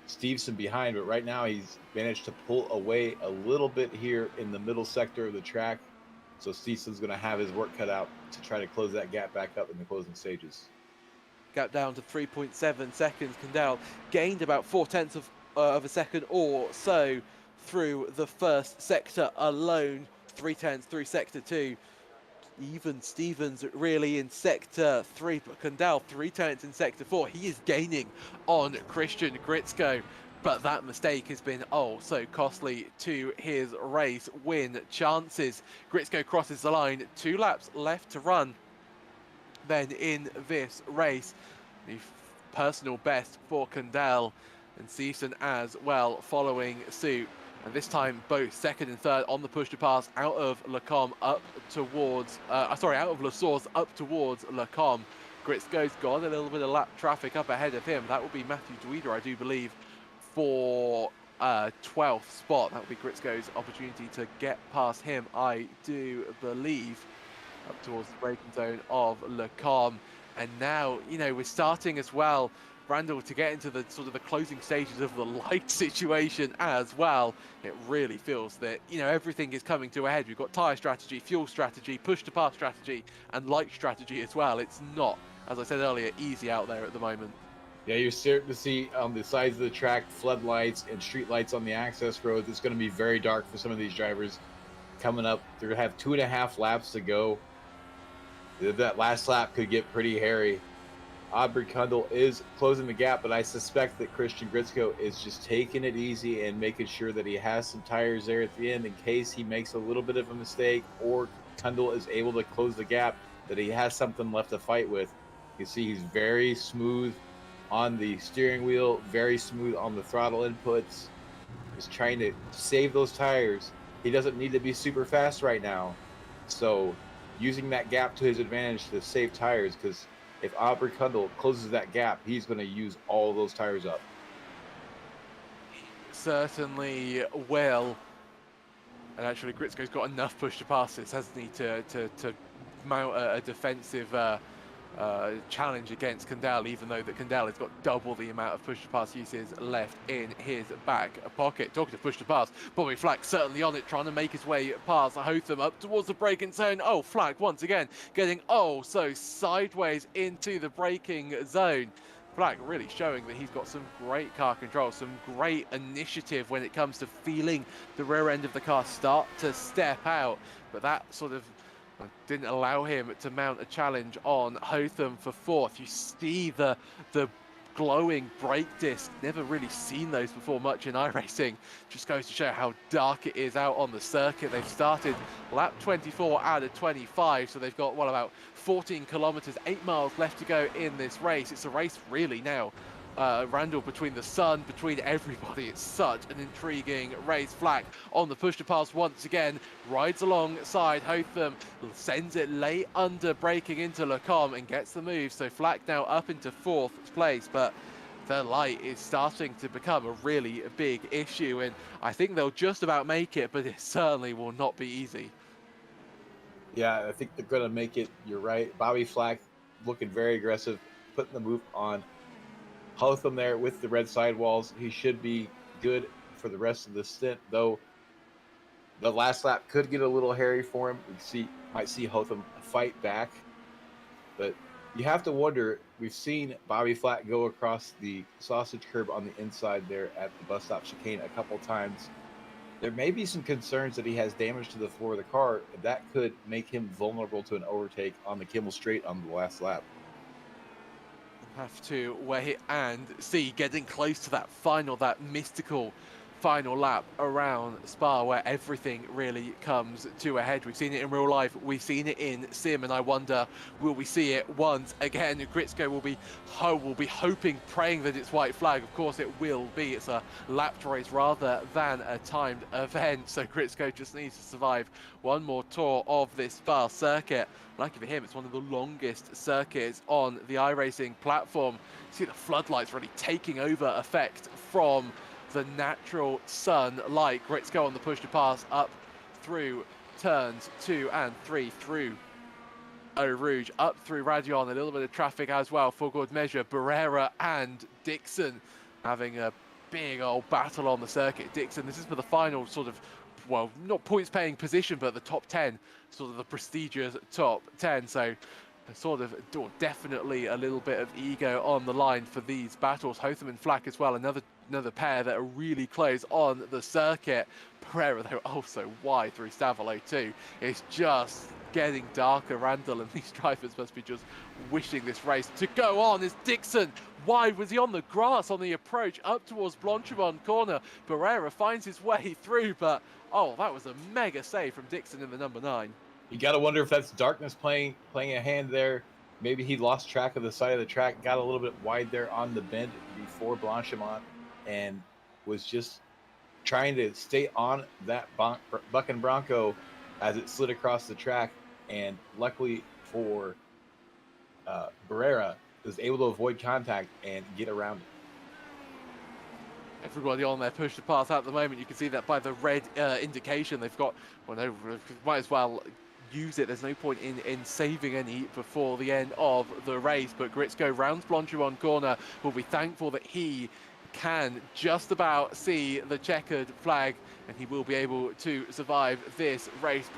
Stevenson behind. But right now he's managed to pull away a little bit here in the middle sector of the track. So Stevenson's going to have his work cut out to try to close that gap back up in the closing stages. Gap down to 3.7 seconds. Condell gained about 0.4 of a second or so through the first sector alone. 0.3 through sector 2. Even Stevens really in sector 3, but Condell 0.3 in sector 4. He is gaining on Christian Gritzko, but that mistake has been so costly to his race win chances. Gritzko crosses the line, 2 laps left to run then in this race. The personal best for Condell, and Stevenson as well following suit. And this time, both second and third on the push to pass out of Lacombe up towards, out of La Source up towards Lacombe. Gritzko's got a little bit of lap traffic up ahead of him. That will be Matthew Dweeder, I do believe, for 12th spot. That will be Gritzko's opportunity to get past him, I do believe, up towards the braking zone of Lacombe. And now, we're starting as well, Randall, to get into the sort of the closing stages of the light situation as well. It really feels that, everything is coming to a head. We've got tyre strategy, fuel strategy, push to pass strategy, and light strategy as well. It's not, as I said earlier, easy out there at the moment. Yeah, you're starting to see on the sides of the track floodlights and street lights on the access roads. It's going to be very dark for some of these drivers coming up. They're going to have 2.5 laps to go. That last lap could get pretty hairy. Aubrey Condell is closing the gap, but I suspect that Christian Gritzko is just taking it easy and making sure that he has some tires there at the end in case he makes a little bit of a mistake or Condell is able to close the gap, that he has something left to fight with. You see he's very smooth on the steering wheel, very smooth on the throttle inputs. He's trying to save those tires. He doesn't need to be super fast right now. So using that gap to his advantage to save tires, because if Aubrey Condell closes that gap, he's going to use all those tires up. Certainly will. And actually, Gritzko's got enough push to pass this, hasn't he, to mount a defensive challenge against Condell, even though that Condell has got double the amount of push to pass uses left in his back pocket. Talking of push to pass, Bobby Flack certainly on it, trying to make his way past Hotham up towards the braking zone. Flack once again getting so sideways into the braking zone. Flack really showing that he's got some great car control, some great initiative when it comes to feeling the rear end of the car start to step out, but that sort of didn't allow him to mount a challenge on Hotham for 4th. You see the glowing brake disc. Never really seen those before much in iRacing. Just goes to show how dark it is out on the circuit. They've started lap 24 out of 25, so they've got, about 14 kilometers, 8 miles left to go in this race. It's a race really now, Randall, between the sun, between everybody. It's such an intriguing race. Flack on the push to pass once again, rides alongside Hotham, sends it late under braking into Lacombe and gets the move. So Flack now up into 4th place, but the light is starting to become a really big issue, and I think they'll just about make it, but it certainly will not be easy. Yeah, I think they're going to make it. You're right. Bobby Flack looking very aggressive, putting the move on Hotham there with the red sidewalls. He should be good for the rest of the stint, though the last lap could get a little hairy for him. Might see Hotham fight back, but you have to wonder. We've seen Bobby Flack go across the sausage curb on the inside there at the bus stop chicane a couple times. There may be some concerns that he has damage to the floor of the car. That could make him vulnerable to an overtake on the Kimmel Straight on the last lap. Have to wait and see, getting close to that final, that mystical final lap around Spa, where everything really comes to a head. We've seen it in real life, we've seen it in sim, and I wonder, will we see it once again? Gritsco will be hoping, praying that it's white flag. Of course it will be. It's a lapped race rather than a timed event, so Gritsco just needs to survive one more tour of this Spa circuit. Lucky for him, it's one of the longest circuits on the iRacing platform. You see the floodlights really taking over effect from the natural sunlight. Gritsco on the push to pass up through turns 2 and 3 through Eau Rouge, up through Radion, a little bit of traffic as well for good measure. Barrera and Dixon having a big old battle on the circuit. Dixon, this is for the final sort of, well, not points paying position, but the top 10, sort of the prestigious top 10. So sort of definitely a little bit of ego on the line for these battles. Hotham and Flack as well, another pair that are really close on the circuit. Pereira though also wide through Stavolo too. It's just getting darker, Randall, and these drivers must be just wishing this race to go on. Is Dixon wide? Was he on the grass on the approach up towards Blanchimont corner? Pereira finds his way through, but oh, that was a mega save from Dixon in the number 9. You got to wonder if that's darkness playing a hand there. Maybe he lost track of the side of the track, got a little bit wide there on the bend before Blanchimont, and was just trying to stay on that Buck and Bronco as it slid across the track. And luckily for Barrera, was able to avoid contact and get around it. Everybody on their push to pass at the moment. You can see that by the red indication they've got. Well, no, might as well use it. There's no point in saving any before the end of the race. But Gritsco rounds Blanchimont corner. Will be thankful that he can just about see the checkered flag, and he will be able to survive this race.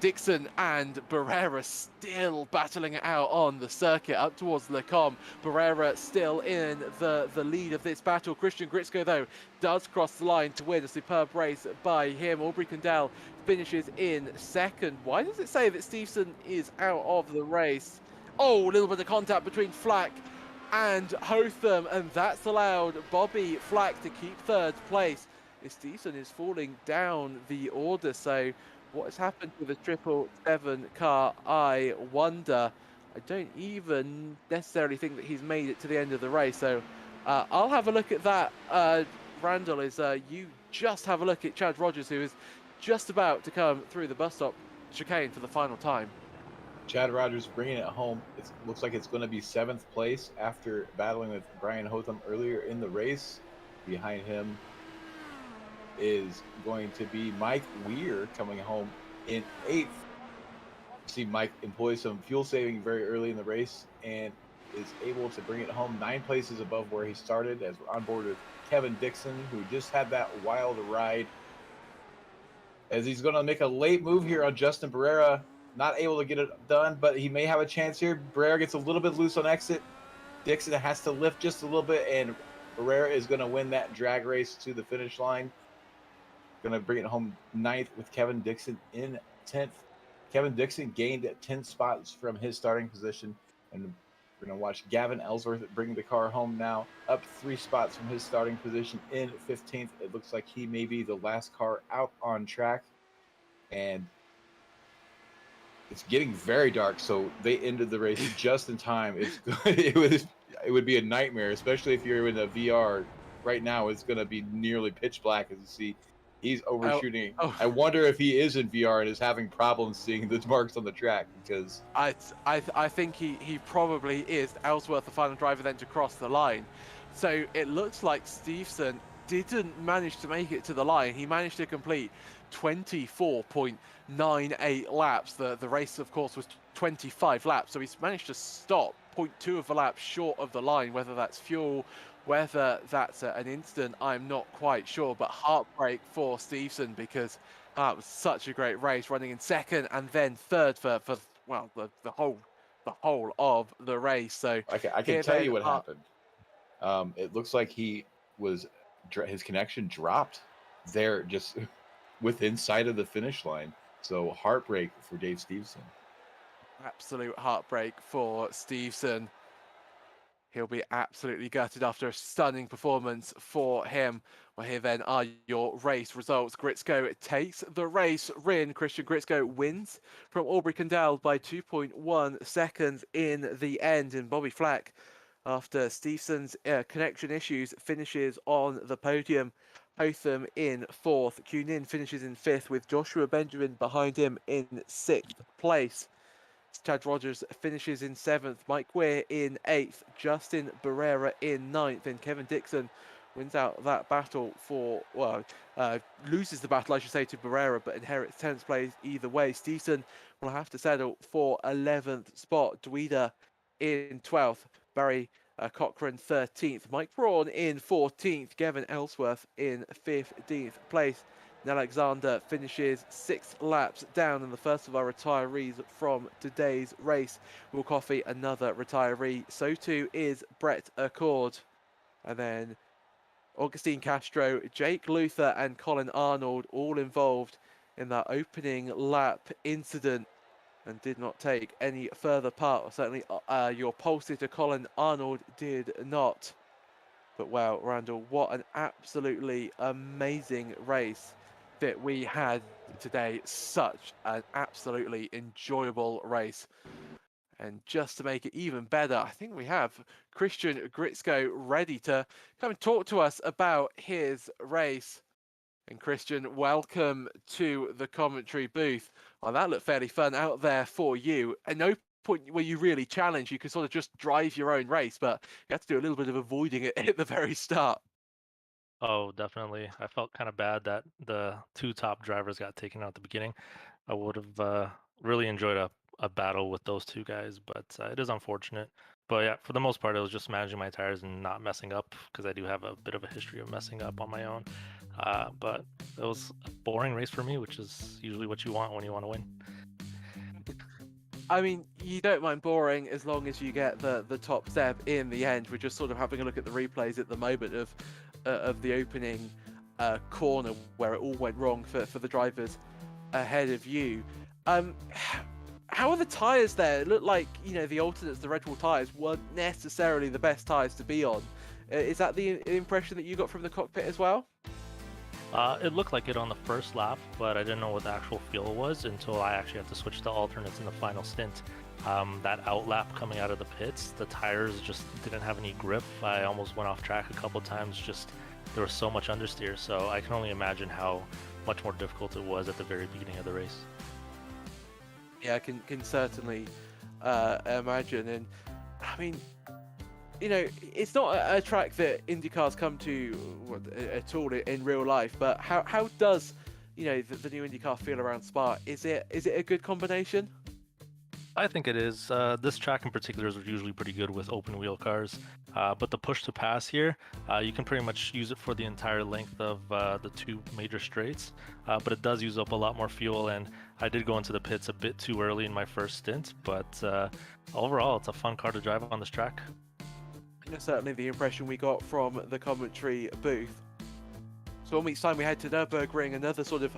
Dixon and Barrera still battling it out on the circuit up towards Lecombe. Barrera still in the lead of this battle. Christian Gritsco, though, does cross the line to win. A superb race by him. Aubrey Condell finishes in second. Why does it say that Stevenson is out of the race? Oh, a little bit of contact between Flack and Hotham, and that's allowed Bobby Flack to keep third place. Stevenson is falling down the order, so what has happened to the 777 car, I wonder. I don't even necessarily think that he's made it to the end of the race, so I'll have a look at that. Randall, you just have a look at Chad Rogers, who is just about to come through the bus stop chicane for the final time. Chad Rogers bringing it home. It looks like it's going to be 7th place after battling with Brian Hotham earlier in the race. Behind him is going to be Mike Weir coming home in 8th. See, Mike employs some fuel saving very early in the race and is able to bring it home 9 places above where he started, as we're on board with Kevin Dixon, who just had that wild ride. As he's going to make a late move here on Justin Barrera. Not able to get it done, but he may have a chance here. Barrera gets a little bit loose on exit. Dixon has to lift just a little bit, and Barrera is going to win that drag race to the finish line. Going to bring it home 9th with Kevin Dixon in 10th. Kevin Dixon gained 10 spots from his starting position, and we're going to watch Gavin Ellsworth bring the car home now, up 3 spots from his starting position in 15th. It looks like he may be the last car out on track, and it's getting very dark, so they ended the race just in time. It would be a nightmare, especially if you're in a VR. Right now, it's going to be nearly pitch black, as you see. He's overshooting. Oh. I wonder if he is in VR and is having problems seeing the marks on the track, because I think he probably is. Ellsworth, the final driver, then to cross the line. So it looks like Stevenson didn't manage to make it to the line. He managed to complete 24.98 laps. The race, of course, was 25 laps, so he's managed to stop 0.2 of a lap short of the line. Whether that's fuel, whether that's an instant, I'm not quite sure, but heartbreak for Stevenson, because it was such a great race, running in second and then third for well, the whole the whole of the race. So I can here tell then you what happened. It looks like his connection dropped there just within sight of the finish line. So heartbreak for Dave Stevenson. absolute heartbreak for Stevenson. He'll be absolutely gutted after a stunning performance for him. Well, here then are your race results. Gritsko takes the race. Christian Gritsko wins from Aubrey Kendall by 2.1 seconds in the end. And Bobby Flack, after Stevenson's connection issues, finishes on the podium. Hotham in 4th. Kunin finishes in 5th with Joshua Benjamin behind him in 6th place. Chad Rogers finishes in 7th, Mike Weir in 8th, Justin Barrera in 9th, and Kevin Dixon wins out that battle loses the battle, I should say, to Barrera, but inherits 10th place either way. Stevenson will have to settle for 11th spot, Dweeda in 12th, Barry Cochran 13th, Mike Braun in 14th, Gavin Ellsworth in 15th place. Alexander finishes 6 laps down, and the first of our retirees from today's race. Will Coffey, another retiree. So too is Brett Accord. And then Augustine Castro, Jake Luther, and Colin Arnold all involved in that opening lap incident and did not take any further part. Certainly your pole sitter Colin Arnold did not. But wow, Randall, what an absolutely amazing race that we had today. Such an absolutely enjoyable race. And just to make it even better, I think we have Christian Gritsko ready to come and talk to us about his race. And Christian, welcome to the commentary booth. Well, that looked fairly fun out there for you. At no point where you really challenge, you could sort of just drive your own race, but you had to do a little bit of avoiding it at the very start. Oh, definitely. I felt kind of bad that the 2 top drivers got taken out at the beginning. I would have really enjoyed a battle with those 2 guys, but it is unfortunate. But yeah, for the most part, it was just managing my tires and not messing up because I do have a bit of a history of messing up on my own. But it was a boring race for me, which is usually what you want when you want to win. I mean, you don't mind boring as long as you get the top step in the end. We're just sort of having a look at the replays at the moment of the opening corner where it all went wrong for the drivers ahead of you. How are the tyres there? It looked like, the alternates, the Red Bull tyres, weren't necessarily the best tyres to be on. Is that the impression that you got from the cockpit as well? It looked like it on the first lap, but I didn't know what the actual feel was until I actually had to switch to alternates in the final stint. That out lap coming out of the pits, the tires just didn't have any grip. I almost went off track a couple times, just there was so much understeer, so I can only imagine how much more difficult it was at the very beginning of the race. Yeah, I can certainly imagine. And I mean, it's not a track that IndyCars come to at all in real life, but how does, the new IndyCar feel around Spa? Is it a good combination? I think it is. This track in particular is usually pretty good with open wheel cars, but the push to pass here, you can pretty much use it for the entire length of the 2 major straights, but it does use up a lot more fuel, and I did go into the pits a bit too early in my first stint, but overall it's a fun car to drive on this track. Certainly the impression we got from the commentary booth. So 1 week's time we head to Nürburgring, another sort of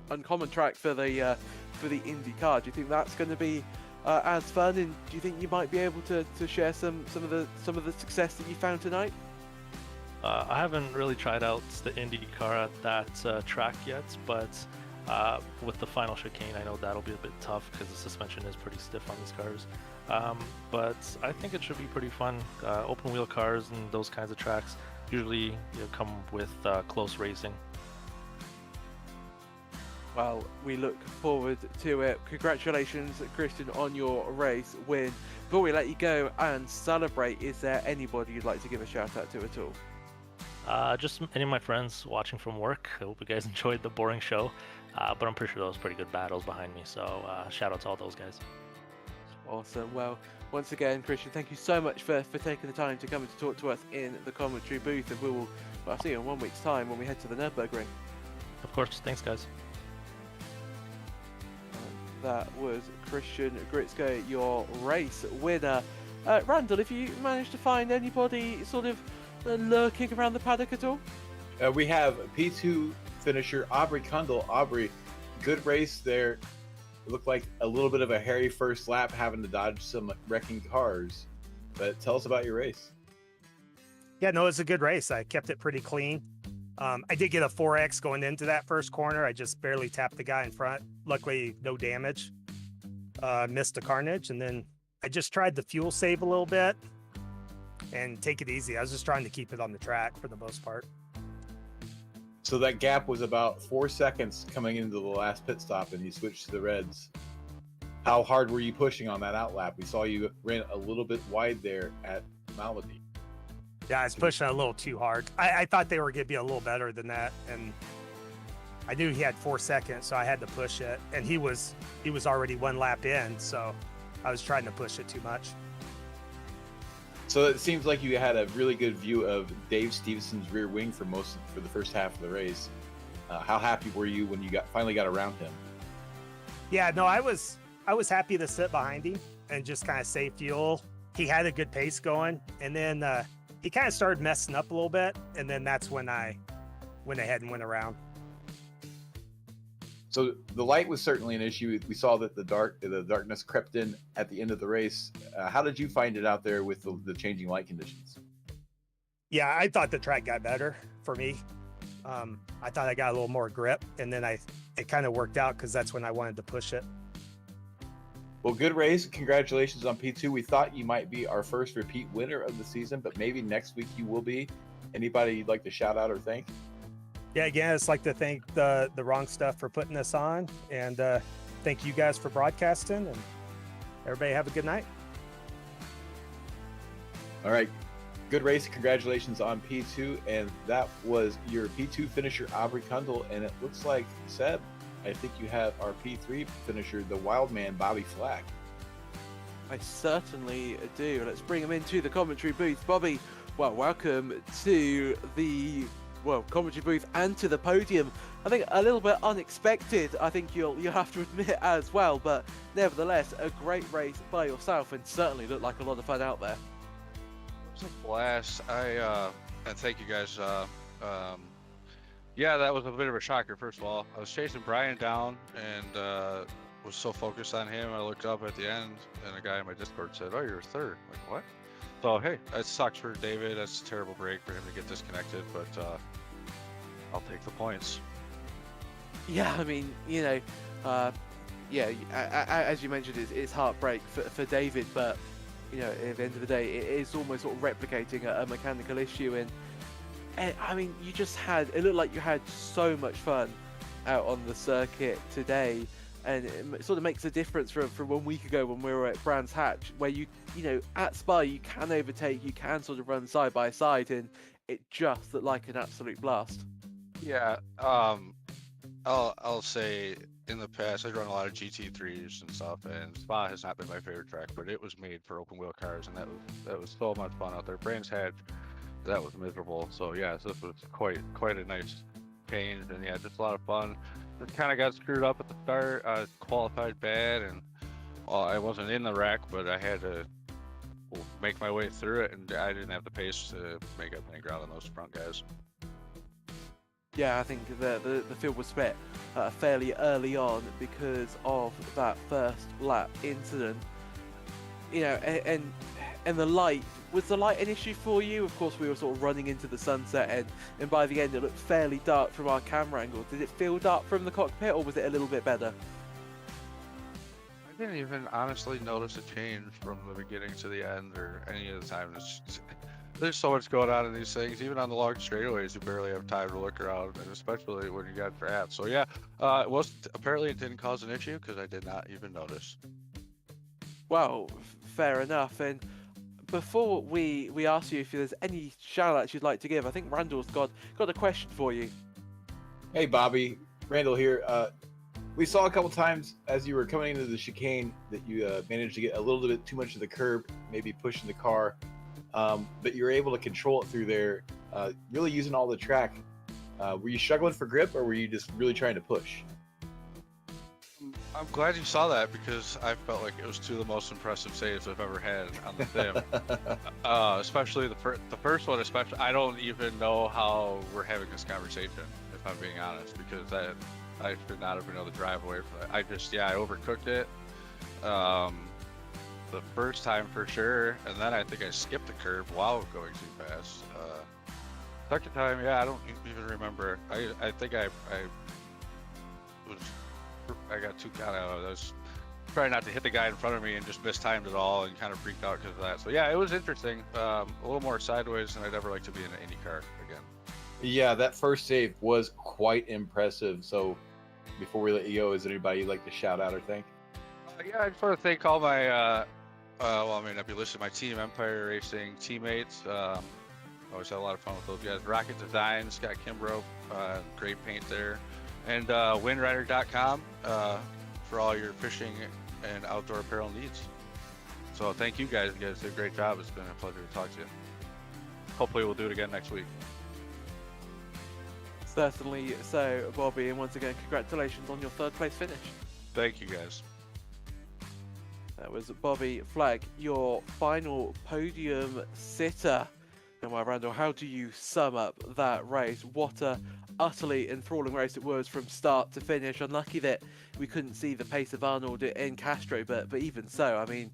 uncommon track for the IndyCar. Do you think that's going to be as fun, and do you think you might be able to share some of the success that you found tonight? I haven't really tried out the IndyCar at that track yet, but with the final chicane, I know that'll be a bit tough because the suspension is pretty stiff on these cars. But I think it should be pretty fun. Open wheel cars and those kinds of tracks usually come with close racing. Well, we look forward to it. Congratulations, Christian, on your race win. Before we let you go and celebrate, is there anybody you'd like to give a shout out to at all? Just any of my friends watching from work. I hope you guys enjoyed the boring show, but I'm pretty sure those pretty good battles behind me, so shout out to all those guys. Awesome. Well, once again, Christian, thank you so much for taking the time to come and to talk to us in the commentary booth, and I'll see you in 1 week's time when we head to the Nürburgring. Of course. Thanks, guys. That was Christian Gritzko, your race winner. Randall, if you managed to find anybody sort of lurking around the paddock at all? We have P2 finisher Aubrey Kundle. Aubrey, good race there. It looked like a little bit of a hairy first lap, having to dodge some wrecking cars. But tell us about your race. Yeah, no, it's a good race. I kept it pretty clean. I did get a 4X going into that first corner. I just barely tapped the guy in front. Luckily, no damage. Missed a carnage, and then I just tried to fuel save a little bit and take it easy. I was just trying to keep it on the track for the most part. So that gap was about 4 seconds coming into the last pit stop, and you switched to the reds. How hard were you pushing on that outlap? We saw you ran a little bit wide there at Malmedy. Yeah, I was pushing a little too hard. I thought they were going to be a little better than that, and I knew he had 4 seconds, so I had to push it. And he was already 1 lap in, so I was trying to push it too much. So it seems like you had a really good view of Dave Stevenson's rear wing for the first half of the race. How happy were you when you finally got around him? Yeah, no, I was happy to sit behind him and just kind of save fuel. He had a good pace going, and then he kind of started messing up a little bit, and then that's when I went ahead and went around. So the light was certainly an issue. We saw that the darkness crept in at the end of the race. How did you find it out there with the changing light conditions? Yeah, I thought the track got better for me. I thought I got a little more grip, and then it kind of worked out because that's when I wanted to push it. Well, good race. Congratulations on P2. We thought you might be our first repeat winner of the season, but maybe next week you will be. Anybody you'd like to shout out or thank? Yeah, again, I'd just like to thank the Wrong Stuff for putting this on, and thank you guys for broadcasting, and everybody have a good night. All right. Good race. Congratulations on P2. And that was your P2 finisher, Aubrey Kundle. And it looks like, Seb, I think you have our P3 finisher, the wild man, Bobby Flack. I certainly do. Let's bring him into the commentary booth. Bobby, well, welcome to the commentary booth and to the podium. I think a little bit unexpected, I think you'll have to admit as well, but nevertheless, a great race by yourself and certainly looked like a lot of fun out there. It was a blast. And thank you guys. Yeah, that was a bit of a shocker. First of all, I was chasing Brian down and was so focused on him. I looked up at the end, and a guy in my Discord said, "Oh, you're third." I'm like, what? So hey, it sucks for David. That's a terrible break for him to get disconnected, but I'll take the points. Yeah, I mean, as you mentioned, it's heartbreak for David, but at the end of the day, it is almost sort of replicating a mechanical issue. And I mean, it looked like you had so much fun out on the circuit today. And it sort of makes a difference from 1 week ago when we were at Brands Hatch, where at Spa you can overtake, you can sort of run side by side, and it just looked like an absolute blast. Yeah, I'll say in the past I've run a lot of GT3s and stuff, and Spa has not been my favorite track, but it was made for open wheel cars, and that was so much fun out there. Brands Hatch, that was miserable. So yeah, so this was quite a nice change, and yeah, just a lot of fun. Just kind of got screwed up at the start. I qualified bad, and I wasn't in the wreck, but I had to make my way through it, and I didn't have the pace to make up any ground on those front guys. Yeah, I think the field was split fairly early on because of that first lap incident. And the light, was the light an issue for you? Of course, we were sort of running into the sunset, and by the end it looked fairly dark from our camera angle. Did it feel dark from the cockpit, or was it a little bit better? I didn't even honestly notice a change from the beginning to the end or any of the time. There's so much going on in these things. Even on the long straightaways, you barely have time to look around, and especially when you got traps. So yeah, apparently it didn't cause an issue because I did not even notice. Well, fair enough. And before we ask you if there's any shout-outs you'd like to give, I think Randall's got a question for you. Hey, Bobby. Randall here. We saw a couple times as you were coming into the chicane that you managed to get a little bit too much of the curb, maybe pushing the car, but you were able to control it through there, really using all the track. Were you struggling for grip, or were you just really trying to push? I'm glad you saw that because I felt like it was two of the most impressive saves I've ever had on the sim. Especially the first one, especially. I don't even know how we're having this conversation, if I'm being honest, because I should not have been able to drive away from it. I overcooked it the first time for sure, and then I think I skipped the curb while going too fast. Second time, yeah, I don't even remember. I think I got too kind of, I was trying not to hit the guy in front of me and just mistimed it all and kind of freaked out because of that. So yeah, it was interesting. A little more sideways than I'd ever like to be in an IndyCar again. Yeah, that first save was quite impressive. So before we let you go, is there anybody you'd like to shout out or thank? Yeah, I just want to thank all my, well, I mean, I'd be listed my team, Empire Racing teammates. Always had a lot of fun with those guys. Rocket Design, Scott Kimbrough, great paint there. And windrider.com for all your fishing and outdoor apparel needs. So thank you guys. You guys did a great job. It's been a pleasure to talk to you. Hopefully we'll do it again next week. Certainly so, Bobby, and once again, congratulations on your third place finish. Thank you guys. That was Bobby Fleck, your final podium sitter. And well, Randall, how do you sum up that race? What a utterly enthralling race it was from start to finish. Unlucky that we couldn't see the pace of Arnold in Castro, but even so, I mean,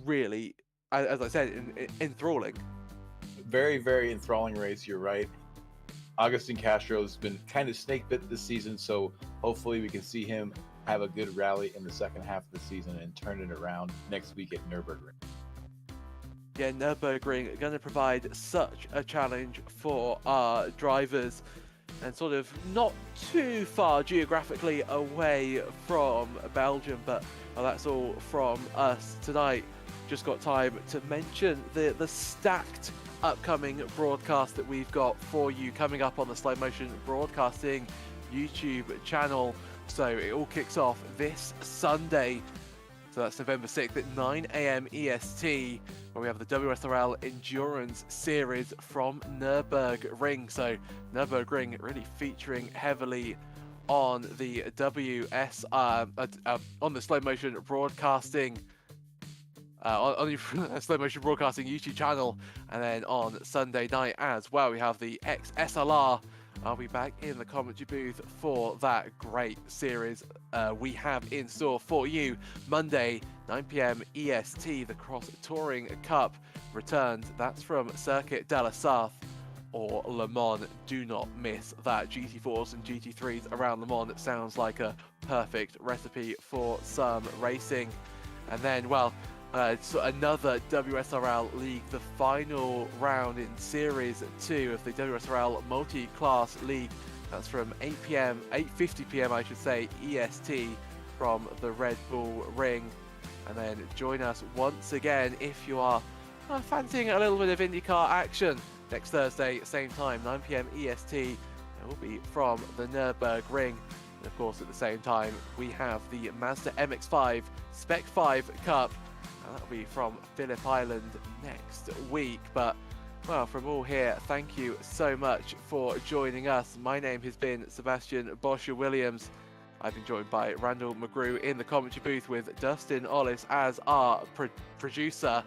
really, as I said, enthralling. Very, very enthralling race. You're right. Agustin Castro has been kind of snake bit this season, so hopefully we can see him have a good rally in the second half of the season and turn it around next week at Nürburgring. Yeah, Nürburgring are going to provide such a challenge for our drivers, and sort of not too far geographically away from Belgium, but well, that's all from us tonight. Just got time to mention the stacked upcoming broadcast that we've got for you coming up on the Slow Motion Broadcasting YouTube channel. So it all kicks off this Sunday. So that's November 6th at 9 AM EST, where we have the WSRL Endurance Series from Nürburgring. So Nürburgring really featuring heavily on the on the Slow Motion Broadcasting on the Slow Motion Broadcasting YouTube channel, and then on Sunday night as well we have the XSLR. I'll be back in the commentary booth for that great series we have in store for you. Monday, 9 PM EST, the Cross Touring Cup returns. That's from Circuit de la Sarthe or Le Mans. Do not miss that. GT4s and GT3s around Le Mans. It sounds like a perfect recipe for some racing. And then, well, it's another WSRL League, the final round in Series 2 of the WSRL Multi-Class League. That's from 8:50 PM, I should say, EST from the Red Bull Ring. And then join us once again if you are fancying a little bit of IndyCar action next Thursday, same time, 9 PM EST. It will be from the Nürburgring. And of course, at the same time, we have the Mazda MX-5 Spec 5 Cup. That'll be from Phillip Island next week. But, well, from all here, thank you so much for joining us. My name has been Sebastian Bosher-Williams. I've been joined by Randall McGrew in the commentary booth with Dustin Ollis as our producer.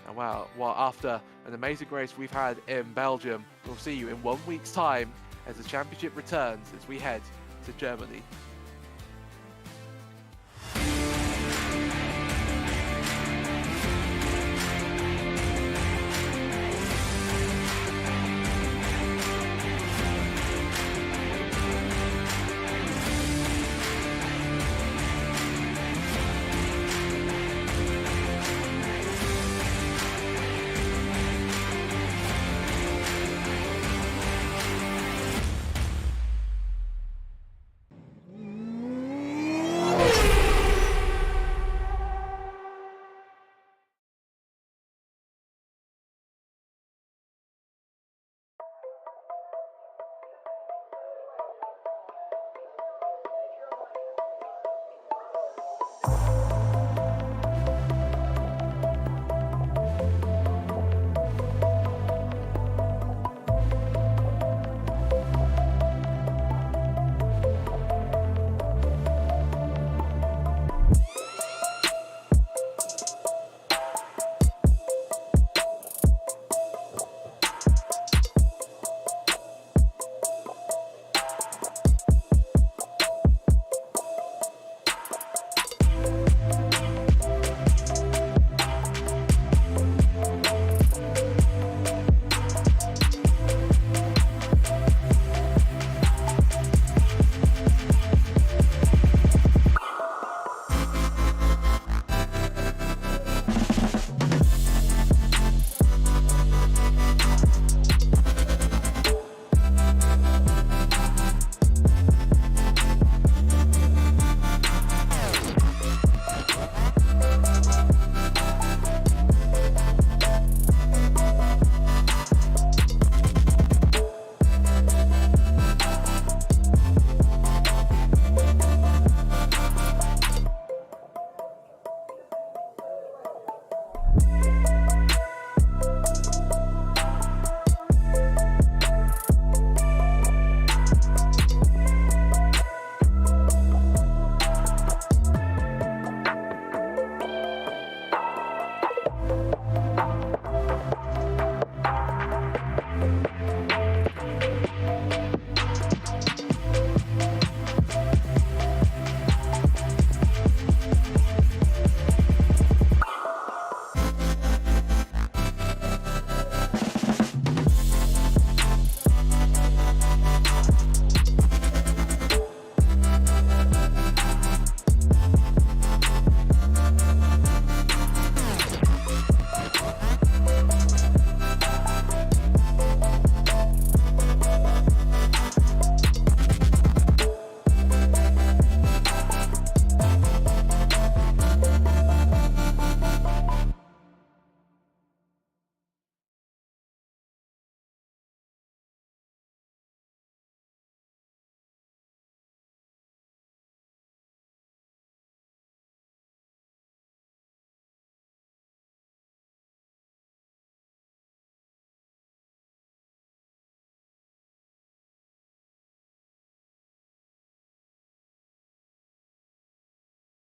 And wow, after an amazing race we've had in Belgium, we'll see you in 1 week's time as the championship returns as we head to Germany.